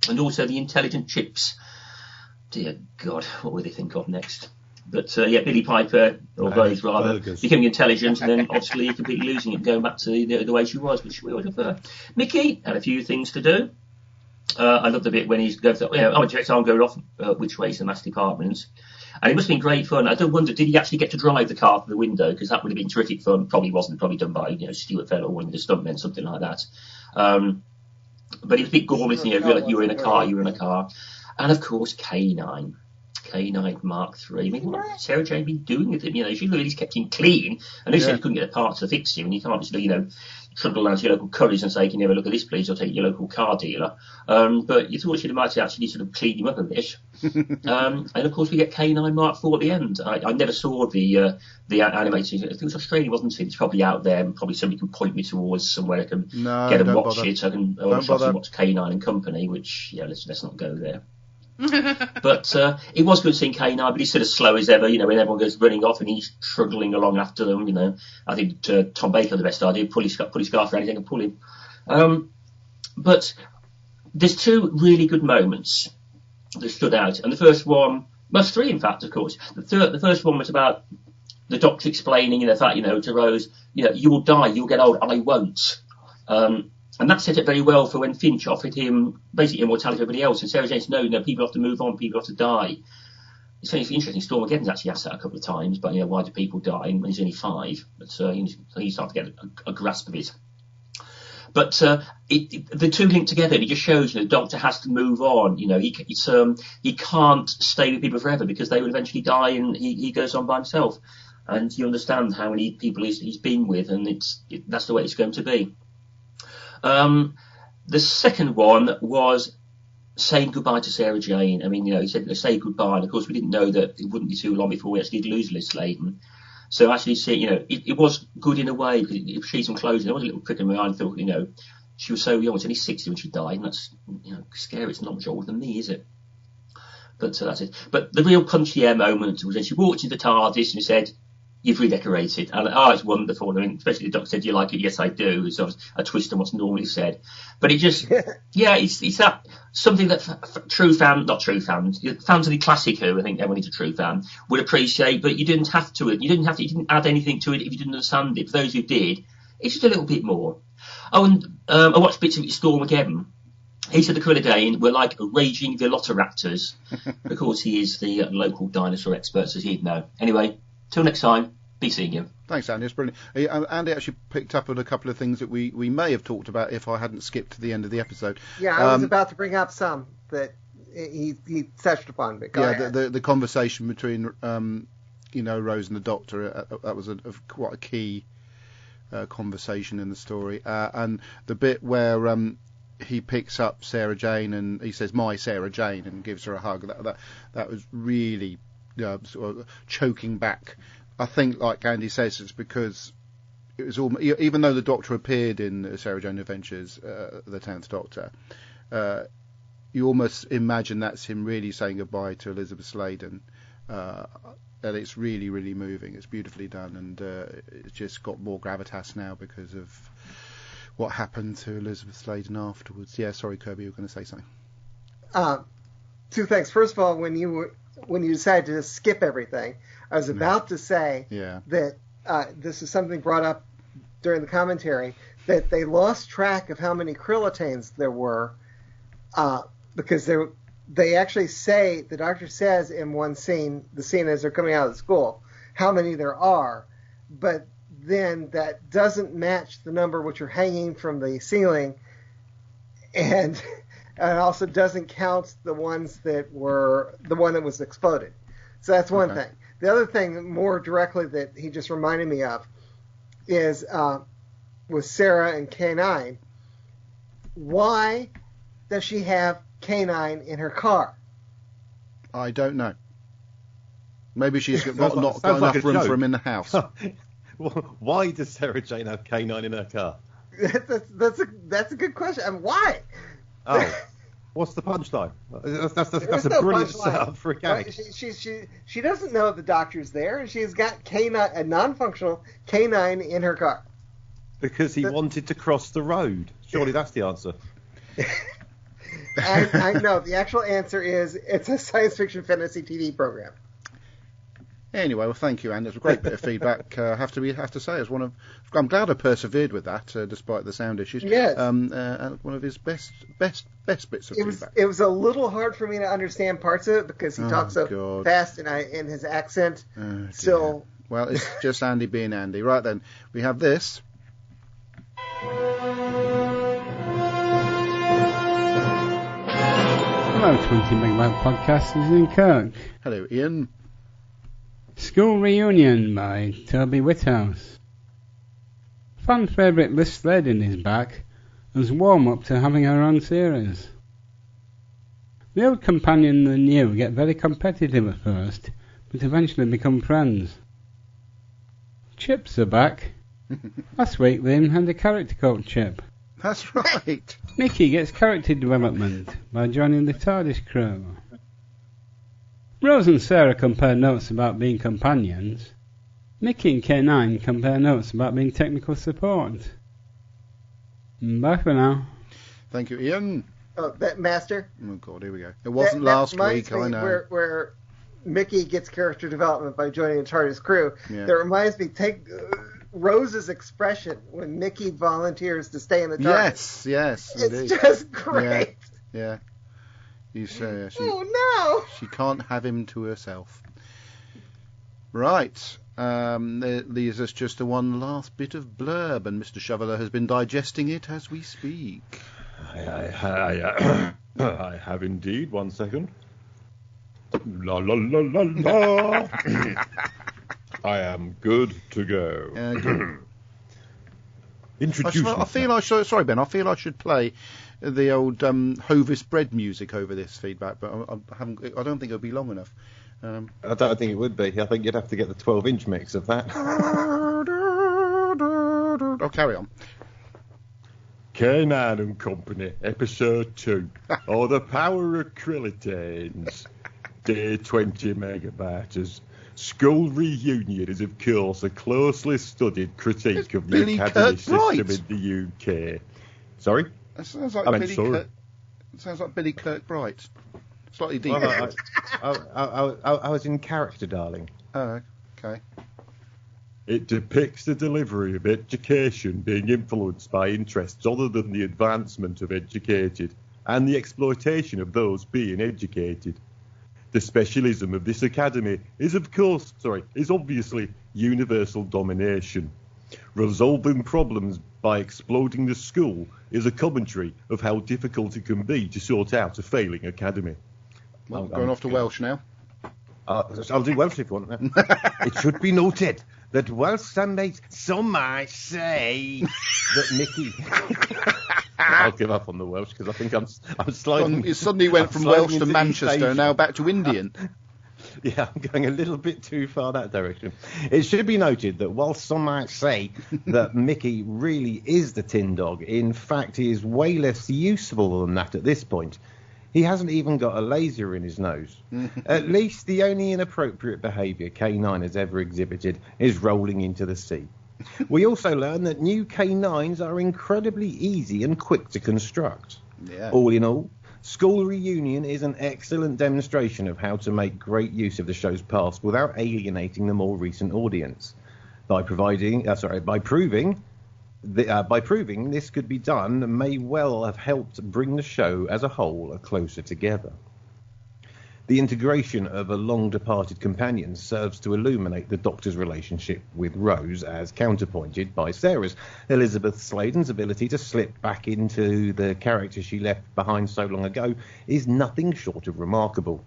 and also the intelligent chips. Dear God, what will they think of next? But Billy Piper, although he's rather becoming intelligent, and then obviously completely losing it and going back to the way she was, which we would have. Mickey had a few things to do. I love the bit when he's going, I'm going off, which way is the mass department? And it must have been great fun. I do wonder, did he actually get to drive the car through the window? Because that would have been terrific fun. Probably wasn't. Probably done by Stuart Fell or one of the stuntmen, something like that. But it was a bit gormless. You feel like you were in a car. And of course, Canine Mark III. I mean, what has Sarah Jane been doing with him? She really kept him clean. And they said he couldn't get the parts to fix him, and you can't just, trundle down to your local Curry's and say, "Can you have a look at this, please?" Or take your local car dealer. But you thought she might actually sort of clean him up a bit. And of course, we get Canine Mark IV at the end. I never saw the animated. I think it was Australia, wasn't it? It's probably out there. And probably somebody can point me towards somewhere I can get and watch it. I can watch Canine and Company. Which let's not go there. But it was good seeing Canine, but he's sort of slow as ever, when everyone goes running off and he's struggling along after them, I think Tom Baker had the best idea, pull his scarf around his neck and pull him. But there's two really good moments that stood out, and the first one, well, three in fact, of course. The first one was about the Doctor explaining, to Rose, you will die, you'll get old, I won't. And that set it very well for when Finch offered him basically immortality for everybody else. And Sarah Jane said, no, people have to move on, people have to die. It's very interesting. Stormageddon's actually asked that a couple of times, but why do people die? And he's only 5, but he's starting to get a grasp of it. But the two link together, and it just shows the Doctor has to move on. He can't stay with people forever because they will eventually die, and he goes on by himself. And you understand how many people he's been with, and that's the way it's going to be. The second one was saying goodbye to Sarah Jane. I mean, he said say goodbye, and of course we didn't know that it wouldn't be too long before we actually did lose Liz Sladen. So actually, it was good in a way, because it she's some closing. There was a little prick in my eye and thought, she was so young, she's only 60 when she died, and that's scary. It's not much older than me, is it? But that's it. But the real punchy air moment was when she walked into the TARDIS and said, "You've redecorated," and it's wonderful. I mean, especially the Doctor said, "Do you like it?" "Yes, I do." It's sort of a twist on what's normally said, but it just, it's that something that fans of the classic Who, I think everyone is a true fan, would appreciate. But you didn't have to. You didn't add anything to it if you didn't understand it. For those who did, it's just a little bit more. Oh, and I watched bits of it, Stormageddon. He said the Corilla Dane were like raging velociraptors. Of course, he is the local dinosaur expert, so he'd know. Anyway. Till next time, be seeing you. Thanks, Andy. It's brilliant. Andy actually picked up on a couple of things that we may have talked about if I hadn't skipped to the end of the episode. Yeah, I was about to bring up some that he touched upon. But go ahead. The conversation between Rose and the Doctor, that was quite a key conversation in the story, and the bit where he picks up Sarah Jane and he says, "My Sarah Jane," and gives her a hug. That was really sort of choking back. I think, like Andy says, it's because it was all, even though the Doctor appeared in Sarah Jane Adventures, the 10th Doctor, you almost imagine that's him really saying goodbye to Elizabeth Sladen, and it's really, really moving. It's beautifully done, and it's just got more gravitas now because of what happened to Elizabeth Sladen afterwards. Yeah, sorry, Kirby, you were going to say something. Two things. First of all, when you decided to skip everything, I was about to say that this is something brought up during the commentary, that they lost track of how many Krillitanes there were, because they actually say, the Doctor says in one scene, the scene as they're coming out of the school, how many there are, but then that doesn't match the number which are hanging from the ceiling, and and it also doesn't count the ones that were the one that was exploded. So that's one thing. The other thing, more directly, that he just reminded me of is with Sarah and Canine. Why does she have Canine in her car? I don't know. Maybe she's not got enough room for him in the house. Why does Sarah Jane have Canine in her car? That's a good question. I mean, why? Oh, what's the punchline? That's a brilliant setup for a gag. She doesn't know the doctor's there, and she's got Canine, a non-functional Canine in her car. Because he wanted to cross the road. Surely that's the answer. I know. The actual answer is it's a science fiction fantasy TV program. Anyway, well, thank you, Anne. It was a great bit of feedback. Have to say, it's I'm glad I persevered with that, despite the sound issues. Yes. One of his best bits of feedback. It was a little hard for me to understand parts of it because he talks so fast and his accent still. Well, it's just Andy being Andy. Right then, we have this. Hello, 20 Megabyte Podcast. This is Ian Kirk. Hello, Ian. School Reunion by Toby Whithouse. Fan favourite Liz Sladen is back as warm-up to having her own series. The old companion and the new get very competitive at first, but eventually become friends. Chips are back. Last week they even had a character called Chip. That's right. Mickey gets character development by joining the TARDIS crew. Rose and Sarah compare notes about being companions. Mickey and Canine compare notes about being technical support. Bye for now. Thank you, Ian. Oh, that Master? Oh, God, here we go. It wasn't last week, I know. Where Mickey gets character development by joining the TARDIS crew. Yeah. That reminds me, take Rose's expression when Mickey volunteers to stay in the TARDIS. Yes, it's indeed. Just great. Yeah. You say oh no! She can't have him to herself. Right. There leaves us just the one last bit of blurb, and Mr. Shoveler has been digesting it as we speak. I have indeed. 1 second. La la la la la. I am good to go. Introduce. I feel I should. Sorry, Ben. I feel I should play the old Hovis bread music over this feedback, but I don't think it'll be long enough. I don't think it would be. I think you'd have to get the 12-inch mix of that. I'll carry on. Canine and Company, Episode 2. Or the Power of Krillitanes. Day 20 megabytes. School Reunion is, of course, a closely studied critique of the academy system in the UK. Sorry? That sounds like Billy Kirkbright. Slightly deeper. Well, I was in character, darling. Oh, okay. It depicts the delivery of education being influenced by interests other than the advancement of educated and the exploitation of those being educated. The specialism of this academy is obviously universal domination. Resolving problems by exploding the school is a commentary of how difficult it can be to sort out a failing academy. Well, going off to Welsh now. I'll do Welsh if you want. It should be noted that whilst some might say that Mickey... I'll give up on the Welsh because I think I'm sliding... You suddenly went from Welsh to Manchester and now back to Indian. Yeah, I'm going a little bit too far that direction. It should be noted that whilst some might say that Mickey really is the tin dog, in fact he is way less useful than that at this point. He hasn't even got a laser in his nose. At least the only inappropriate behaviour Canine has ever exhibited is rolling into the sea. We also learn that new Canines are incredibly easy and quick to construct. Yeah. All in all, School Reunion is an excellent demonstration of how to make great use of the show's past without alienating the more recent audience. By proving this could be done may well have helped bring the show as a whole closer together. The integration of a long-departed companion serves to illuminate the Doctor's relationship with Rose, as counterpointed by Sarah's. Elizabeth Sladen's ability to slip back into the character she left behind so long ago is nothing short of remarkable.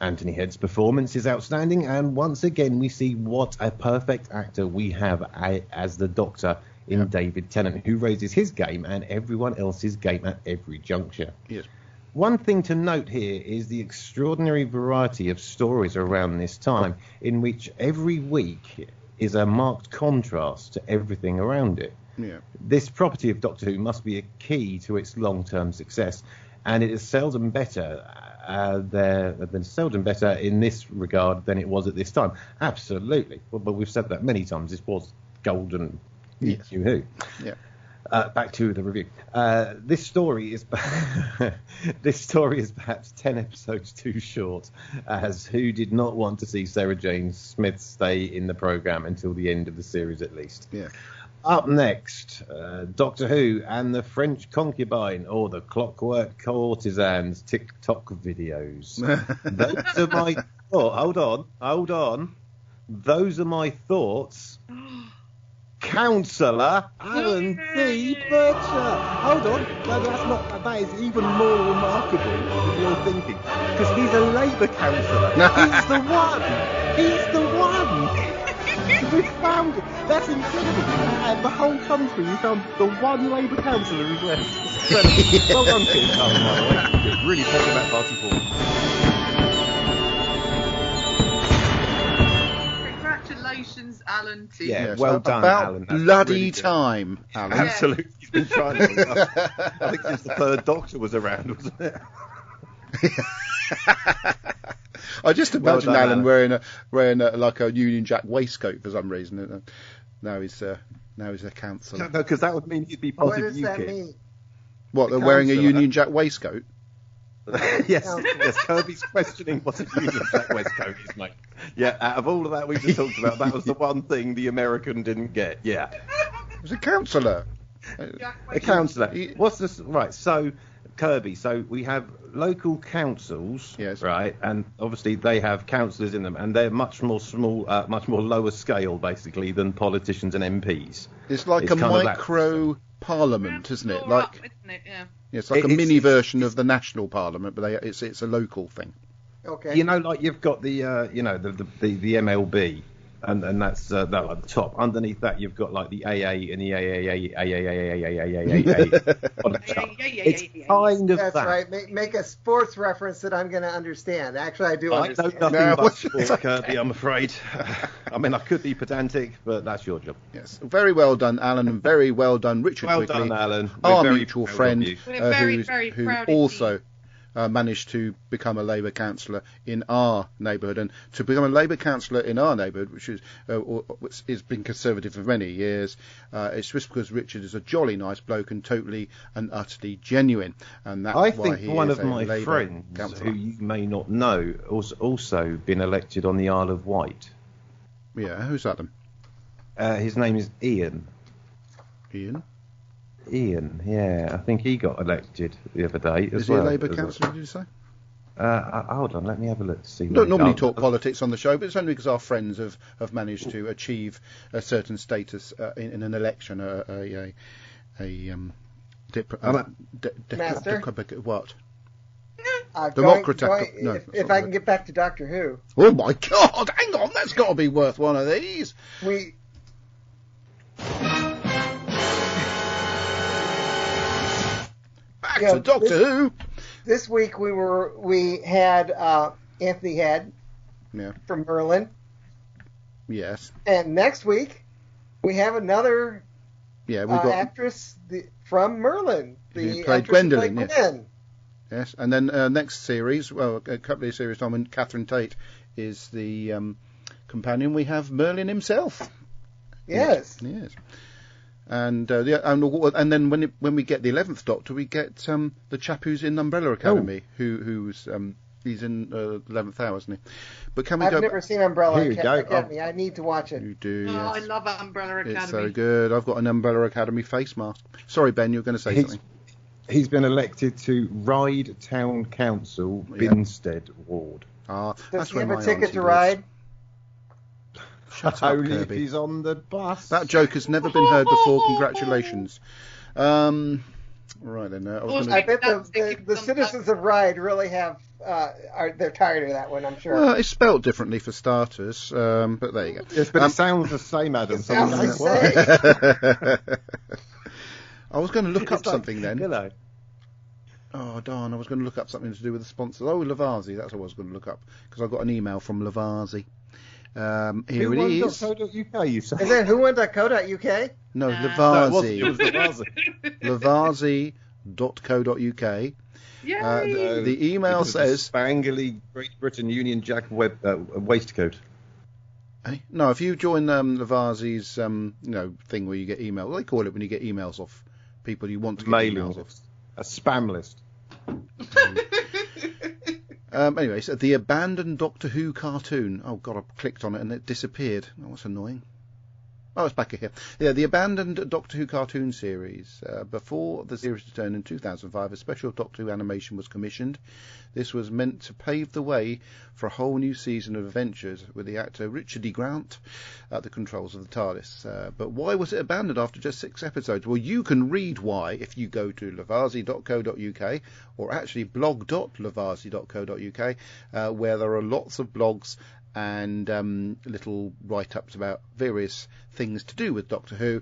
Anthony Head's performance is outstanding, and once again we see what a perfect actor we have as the Doctor in David Tennant, who raises his game and everyone else's game at every juncture. Yes. One thing to note here is the extraordinary variety of stories around this time, in which every week is a marked contrast to everything around it. Yeah. This property of Doctor Who must be a key to its long-term success, and it is seldom better in this regard than it was at this time. Absolutely. But we've said that many times. This was golden New Who. Yeah. Back to the review. This story is perhaps 10 episodes too short, as Who did not want to see Sarah Jane Smith stay in the programme until the end of the series at least. Yeah. Up next, Doctor Who and the French Concubine, or the Clockwork Courtesan's TikTok videos. Those are my Hold on. Those are my thoughts. Councillor Alan D. Butcher. Hold on. No, that is even more remarkable than you're thinking. Because he's a Labour councillor. He's the one. We found it. That's incredible. The whole country, we found the one Labour councillor who's left. Well done, Tim Cullen, by the way. You're really taking that party forward. Congratulations, Alan. Yeah, well done, about Alan. That's bloody really time, Alan. Absolutely. He's been trying to. I think since the third Doctor was around, wasn't it? I just imagine Well done, Alan Alan. wearing like a Union Jack waistcoat for some reason. Now he's a councillor. No, because that would mean he'd be What positive does that UKIP. mean? What, they're wearing a Union Jack waistcoat? yes, Kirby's questioning what a Union Jack waistcoat is, mate. Yeah, out of all of that we just talked about, that was the one thing the American didn't get. Yeah. It was a councillor. A councillor. What's this? Right, so Kirby, so we have local councils, yes, right, and obviously they have councillors in them, and they're much more lower scale, basically, than politicians and MPs. It's like a micro parliament, isn't it? Like, isn't it? Yeah. It's like a mini version of the national parliament, but it's a local thing. Okay. You know, like you've got the the MLB, and that's at the top. Underneath that, you've got like the AA and the It's kind of That's that. right. Make a sports reference that I'm going to understand. Actually, I do understand. I know nothing about sports, Kirby, I'm afraid. I mean, I could be pedantic, but that's your job. Yes. Very well done, Alan, and very well done, Richard Well Quigley, done, Alan. our We're very mutual proud friend, of you. We're very, who proud of also managed to become a Labour councillor in our neighbourhood. And to become a Labour councillor in our neighbourhood, which has been Conservative for many years, it's just because Richard is a jolly nice bloke and totally and utterly genuine. And that's I why think he one is of a my Labour friends, councillor. who you may not know, has also been elected on the Isle of Wight. Yeah, who's that then? His name is Ian. Ian, yeah. I think he got elected the other day as Is he well. a Labour councillor, did you say? Hold on, let me have a look to see. We don't normally talk politics on the show, but it's only because our friends have managed to achieve a certain status in an election. Master? What? If I can get back to Doctor Who. Oh my God! Hang on, that's got to be worth one of these. Back to Doctor Who. This week we had Anthony Head from Merlin. Yes. And next week we have another actress from Merlin. Who played Gwendolyn. Yes. Yes, and then next series, well, a couple of series time, when Catherine Tate is the companion, we have Merlin himself. Yes. Yes. And then when we get the 11th Doctor, we get the chap who's in Umbrella Academy, who's he's in 11th Hour, isn't he? But can we I've never seen Umbrella Academy. Oh, I need to watch it. You do. Oh, yes. I love Umbrella Academy. It's so good. I've got an Umbrella Academy face mask. Sorry, Ben, you were going to say something. He's been elected to Ryde Town Council, Binstead Ward. Does that's he when have a my ticket auntie to lives. ride? Shut up, Only if Kirby. he's on the bus. That joke has never been heard before. Congratulations. Right then. I bet the citizens of Ride really have. They're tired of that one, I'm sure. Well, it's spelt differently for starters, but there you go. Yes, but it sounds the same, Adam. It sounds the same. I was going to look up something then. Hello. Oh, darn, I was going to look up something to do with the sponsors. Oh, Lavazzi, that's what I was going to look up, because I got an email from Lavazzi. Here it is. Who.co.uk, you say? Is it whowon.co.uk? No, Lavazzi. No, it was Lavazzi. Lavazzi.co.uk. The email says... Spangly Great Britain Union Jack waistcoat. No, if you join Lavazzi's thing where you get emails, what they call it when you get emails off people you want to get emails off. A spam list. Anyway, so the abandoned Doctor Who cartoon. Oh God, I clicked on it and it disappeared. Oh, that's annoying. Oh, it's back here. Yeah, the abandoned Doctor Who cartoon series. Before the series returned in 2005, a special Doctor Who animation was commissioned. This was meant to pave the way for a whole new season of adventures with the actor Richard E. Grant at the controls of the TARDIS. But why was it abandoned after just 6 episodes? Well, you can read why if you go to lavazzi.co.uk or actually blog.lavazzi.co.uk, where there are lots of blogs and little write-ups about various things to do with Doctor Who,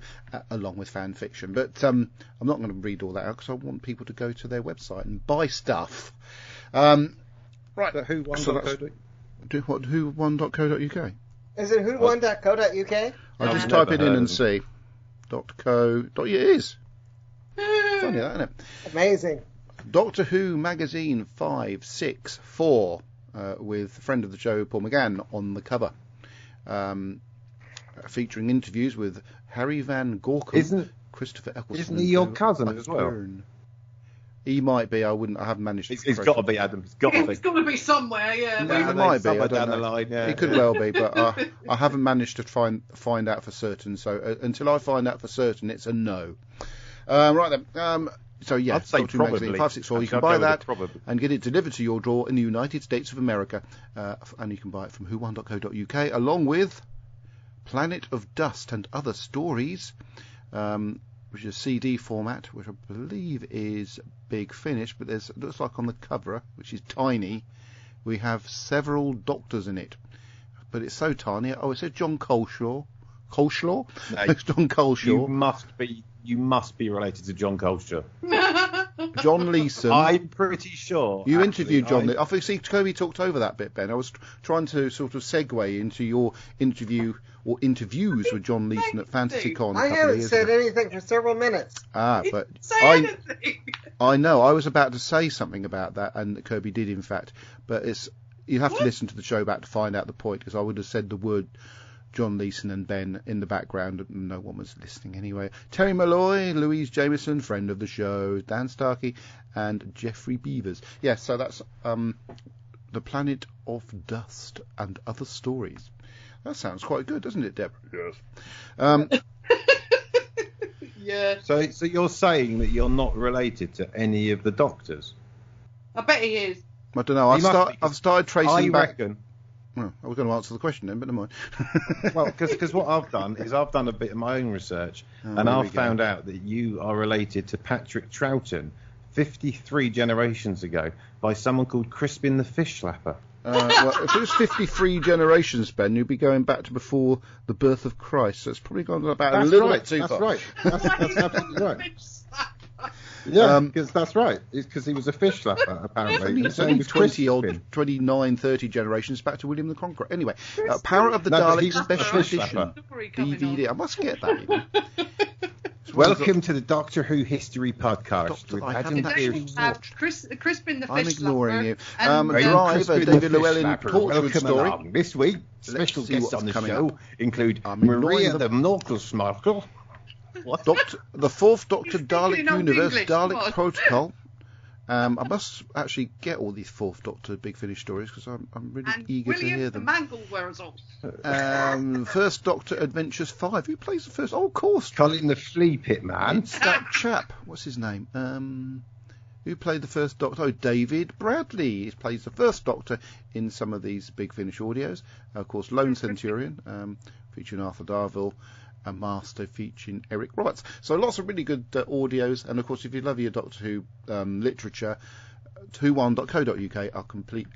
along with fan fiction. But I'm not going to read all that out because I want people to go to their website and buy stuff. Right. Who1.co.uk? Is it whowon.co.uk? I'll just type it in and see. .co. It is. Funny that, isn't it? Amazing. Doctor Who Magazine 564. With friend of the show Paul McGann on the cover, featuring interviews with Harry Van Gorkum, Christopher Eccleston. Isn't he your cousin as well? He might be. I haven't managed to. It's got to be, Adam. It's got to be. It's got to be somewhere, yeah. It might be. I don't down know. The line, yeah. It could well be, but I haven't managed to find out for certain. So until I find out for certain, it's a no. Right then. So yeah, I'd say Doctor Who Magazine 564. You can buy that and get it delivered to your door in the United States of America, and you can buy it from who1.co.uk along with Planet of Dust and Other Stories, which is CD format, which I believe is Big Finish, but it looks like on the cover, which is tiny, we have several doctors in it, but it's so tiny. Oh, it says John Coleshaw. No, it's John Coleshaw. You must be related to John Coleshaw. John Leeson. I'm pretty sure. You interviewed John Leeson. I see Kirby talked over that bit, Ben. I was trying to sort of segue into your interview or interviews with John Leeson at FantasyCon. I haven't said anything for several minutes. But I know. I was about to say something about that, and Kirby did, in fact. But you have to listen to the show back to find out the point, because I would have said the word John Leeson and Ben in the background, and no one was listening anyway. Terry Malloy, Louise Jameson, friend of the show, Dan Starkey, and Jeffrey Beavers. Yes, so that's The Planet of Dust and Other Stories. That sounds quite good, doesn't it, Deborah? Yes. Yeah. So you're saying that you're not related to any of the doctors? I bet he is. I don't know. I've started tracing back. Reckon. Well, I was going to answer the question then, but never mind. Well, because what I've done is I've done a bit of my own research, and I've found out that you are related to Patrick Troughton 53 generations ago by someone called Crispin the Fish Slapper. Well, if it was 53 generations, Ben, you'd be going back to before the birth of Christ, so it's probably gone about a little bit too far. That's absolutely right. Yeah, because that's right. It's because he was a fish slapper, apparently. It's only 29, 30 generations back to William the Conqueror. Anyway, Power of the Daleks Special Edition DVD. I must get that, you know. Welcome to the Doctor Who History Podcast. Crispin the Fish I'm ignoring you. Drive, David Llewellyn Torchwood story. Along. This week, special guests on the show include Maria the Knuckle Smarkle. What? The Fourth Doctor Dalek Universe Dalek Protocol. I must actually get all these Fourth Doctor Big Finish stories because I'm really eager to hear them. First Doctor Adventures 5. Who plays the first? Oh, of course. Colin the Flea Pit Man. It's that chap. What's his name? Who played the first Doctor? Oh, David Bradley. He plays the first Doctor in some of these Big Finish audios. Of course, Lone Centurion, featuring Arthur Darvill, a Master featuring Eric Roberts. So lots of really good audios. And of course, if you love your Doctor Who literature, who1.co.uk are complete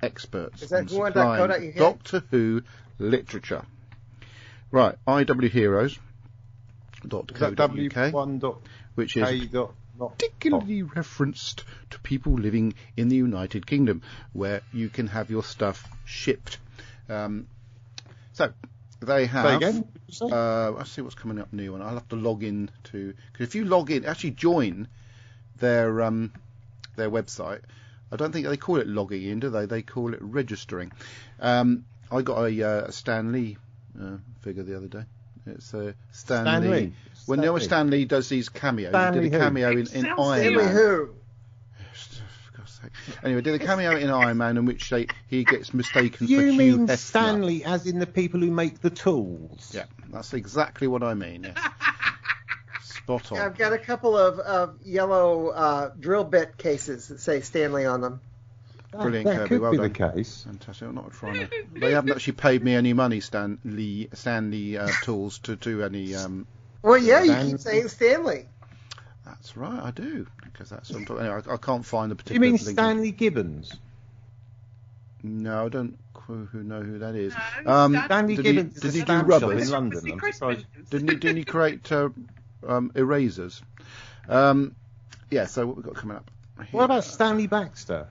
experts Is that in supplying who1.co.uk? Doctor Who literature. Right, iwheroes.co.uk, which is particularly referenced to people living in the United Kingdom, where you can have your stuff shipped. So they have. Say again? Let's see what's coming up new, and I'll have to log in to. Because if you log in, actually join their website. I don't think they call it logging in, do they? They call it registering. I got a Stan Lee figure the other day. It's Stan Lee. When Stan Lee does these cameos, he did a cameo in Iron Man. Who? For God's sake. Anyway, did a cameo in Iron Man in which he gets mistaken for You Hugh mean Hefner. Stanley, as in the people who make the tools? Yeah, that's exactly what I mean. Yes. Spot on. I've got a couple of yellow drill bit cases that say Stanley on them. Brilliant, that Kirby. could Well be done. the case. Fantastic. I'm not trying to. They haven't actually paid me any money, Stanley Tools, to do any. Well, yeah, you keep saying Stanley. That's right, I do, because that's what I'm talking. Anyway, I can't find the Do particular. you mean link. Stanley Gibbons? No, I don't know who that is. No, Stanley Gibbons Did is he a do stamp rubbers? shop in London. I'm surprised. Didn't he create erasers? Yeah. So what we've got coming up? What about Stanley Baxter?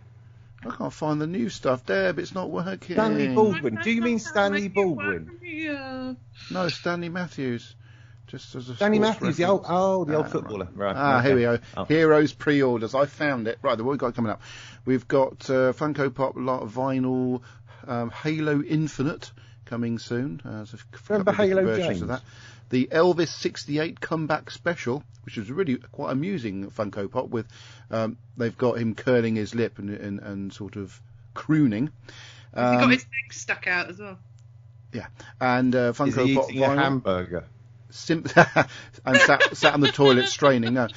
I can't find the new stuff, Deb. It's not working. Stanley Baldwin. Do you mean Stanley Baldwin? No, Stanley Matthews. Just as a Stanley sports Matthews, the reference. old footballer. Right. Here we go. Oh. Heroes pre-orders. I found it. Right, what we've got coming up. We've got Funko Pop vinyl Halo Infinite coming soon. There's a Remember couple of Halo versions James? of that. The Elvis 68 comeback special, which is really quite amusing Funko Pop with they've got him curling his lip and sort of crooning. He got his leg stuck out as well. Yeah, and Funko Is he Pop eating a vinyl. hamburger? And sat on the toilet straining. No,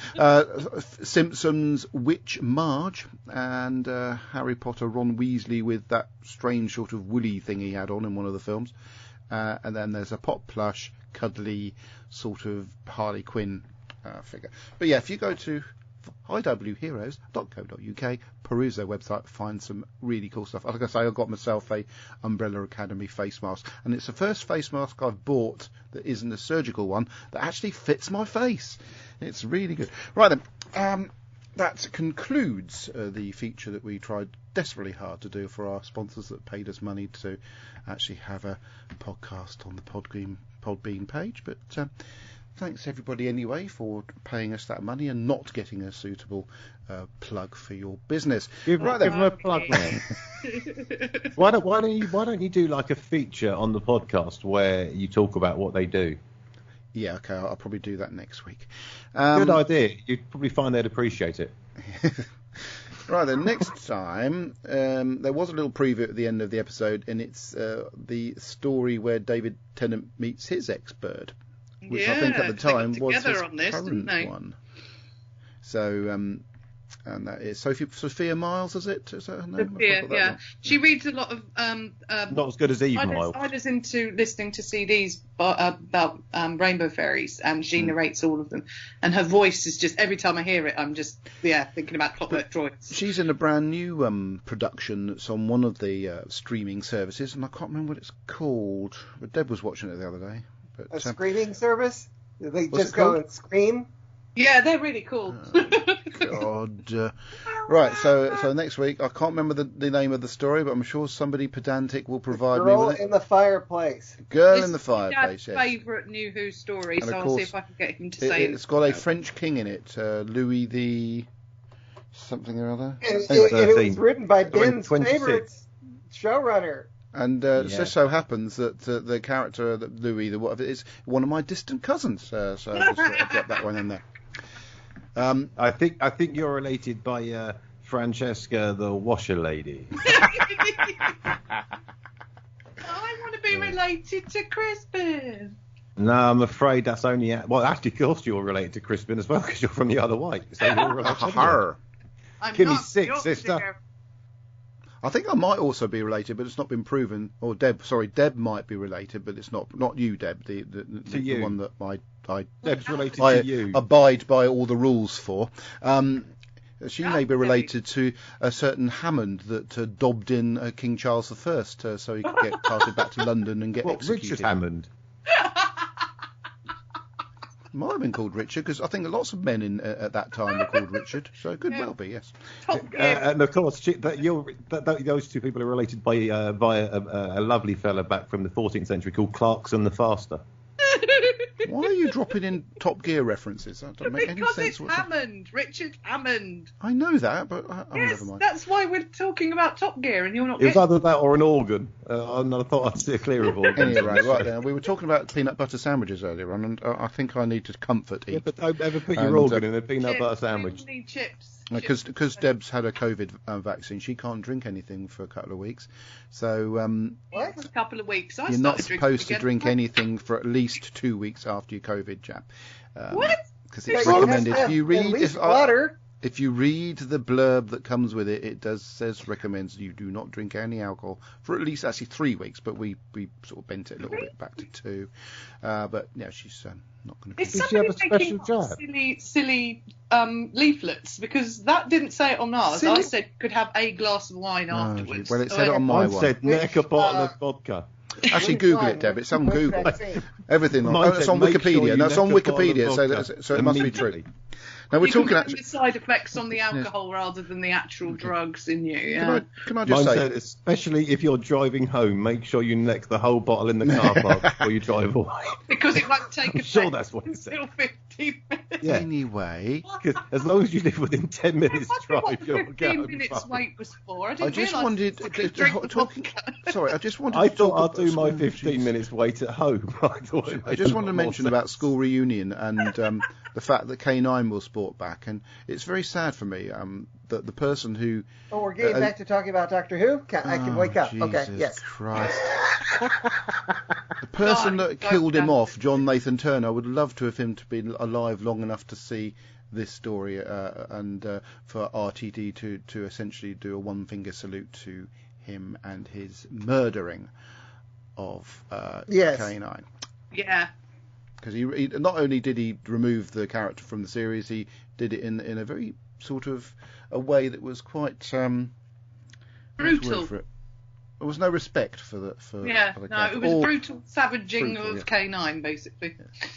Simpsons Witch Marge and Harry Potter Ron Weasley with that strange sort of woolly thing he had on in one of the films, and then there's a pop plush cuddly sort of Harley Quinn figure. But yeah, if you go to iwheroes.co.uk, peruse their website, find some really cool stuff. Like I say, I got myself a Umbrella Academy face mask, and it's the first face mask I've bought that isn't a surgical one that actually fits my face. It's really good. Right then, that concludes the feature that we tried desperately hard to do for our sponsors that paid us money to actually have a podcast on the Podbean page. But thanks everybody anyway for paying us that money and not getting a suitable plug for your business. Give them a plug, man. Why don't you do like a feature on the podcast where you talk about what they do? Yeah, okay, I'll probably do that next week. Good idea. You'd probably find they'd appreciate it. Right then, next time, there was a little preview at the end of the episode, and it's the story where David Tennant meets his ex-bird, which I think at the time was his current one. So, and that is Sophia Miles, is it? Is that her name? Sophia, yeah. She reads a lot of not as good as Eve Miles. Ida's into listening to CDs about rainbow fairies, and she narrates all of them. And her voice is just, every time I hear it, I'm just thinking about Clockwork Droids. She's in a brand new production that's on one of the streaming services, and I can't remember what it's called. But Deb was watching it the other day. But, a screaming service? Do they just go and scream? Yeah, they're really cool. God. Right, so next week, I can't remember the name of the story, but I'm sure somebody pedantic will provide me with it. Girl in the Fireplace. Girl in the Fireplace, yes. Favourite New Who story, And so of I'll see course, if I can get him to say it. It's got a French king in it, Louis the something or other. And it was written by Ben's favourite showrunner. And it just so happens that the character, that Louis, is one of my distant cousins. So I just thought I'd drop that one in there. I think you're related by Francesca, the washer lady. I want to be related to Crispin. No, I'm afraid that's only... Well, actually, of course you're related to Crispin as well, because you're from the Isle of Wight. So you're related. I'm Kimmy's not sick, your sister. dear. I think I might also be related, but it's not been proven. Or Deb might be related, but it's not you, Deb. The you. one that I Deb's related to you. abide by all the rules for. She may be related to a certain Hammond that dobbed in King Charles I, so he could get carted back to London and get executed. Richard Hammond. Might have been called Richard, because I think lots of men at that time were called Richard, so it could well be, yes. And of course, those two people are related via a lovely fella back from the 14th century called Clarkson the Faster. Why are you dropping in Top Gear references? That doesn't make any sense. Because it's Hammond, Richard Hammond. I know that, but Yes, never mind. that's why we're talking about Top Gear, and you're not. It was either that or an organ. I thought I'd steer clear of organs. Anyway, right then, we were talking about peanut butter sandwiches earlier on, and I think I need to comfort Eve. Yeah, but don't ever put your organ in a peanut butter sandwich. We need chips. Because Deb's had a COVID vaccine, she can't drink anything for a couple of weeks. So What? A couple of weeks. you're not supposed to drink anything for at least 2 weeks after your COVID jab. What? Because it's recommended. Water. If you read the blurb that comes with it, it recommends you do not drink any alcohol for at least actually 3 weeks, but we sort of bent it a little bit back to 2. But yeah, she's not going to. Is somebody making silly leaflets? Because that didn't say it on ours. I said could have a glass of wine afterwards. Well, it said it on my one. I said neck a bottle of vodka. Actually, Google it, Deb. It's on Google. Everything. It's on Wikipedia. No, it's on Wikipedia, so it must be true. Now we're talking actually the side effects on the alcohol rather than the actual drugs in you. Yeah. Can I just say, especially if you're driving home, make sure you neck the whole bottle in the car park before you drive away. Because it won't take I'm sure that's what it said. Until 15 minutes. Yeah. Anyway, because as long as you live within 10 minutes drive, you'll get 15 minutes wait was for. I just wanted talking. Sorry, I just wanted. I thought I'd do my 15 minutes wait at home. I just wanted to mention about school reunion and the fact that Canine will sport back, and it's very sad for me that the person who. Oh, we're getting back to talking about Doctor Who. I can wake up. Jesus okay. Yes. Christ. The person that killed him off, John Nathan Turner, I would love to have him to be alive long enough to see this story and for RTD to essentially do a one-finger salute to him and his murdering of Canine. Yeah. Because he not only did he remove the character from the series, he did it in a very sort of a way that was quite brutal. There was no respect for the character. It was brutal savaging of Canine, basically. Yeah.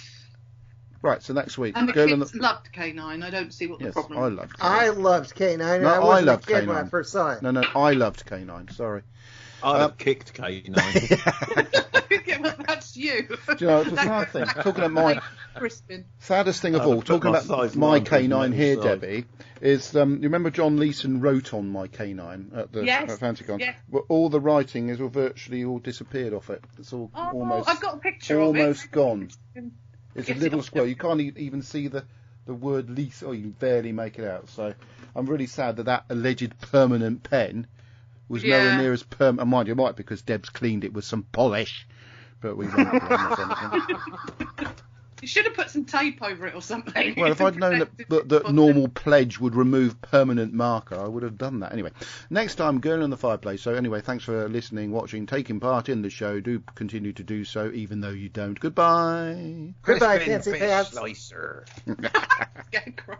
Right, so next week. And the kids loved Canine. I don't see what the problem I loved Canine. I loved Canine. No, I loved a kid Canine when I first saw it. No, I loved Canine. Sorry. I kicked Canine. Yeah, well, that's you. Do you know, it's a sad thing. Talking about saddest thing of all, talking about my Canine here, Debbie, is you remember John Leeson wrote on my Canine at the Fanticon? Yes. Well, all the writing is virtually all disappeared off it. It's all almost. I've got a picture almost of it. Gone. It's a little square. You can't even see the word lease, or you can barely make it out. So I'm really sad that alleged permanent pen was nowhere near as permanent. Mind you, might because Deb's cleaned it with some polish, but we won't You should have put some tape over it or something. Well, if I'd known that normal pledge would remove permanent marker, I would have done that. Anyway, next time, Girl in the Fireplace. So anyway, thanks for listening, watching, taking part in the show. Do continue to do so, even though you don't. Goodbye. Goodbye, fancy pants. Slicer. Scarecrow.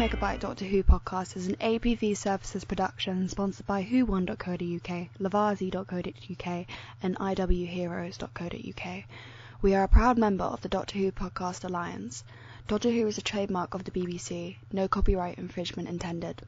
Megabyte Doctor Who podcast is an APV Services production sponsored by whowon.co.uk, lavazi.co.uk and iwheroes.co.uk. We are a proud member of the Doctor Who Podcast Alliance. Doctor Who is a trademark of the BBC. No copyright infringement intended.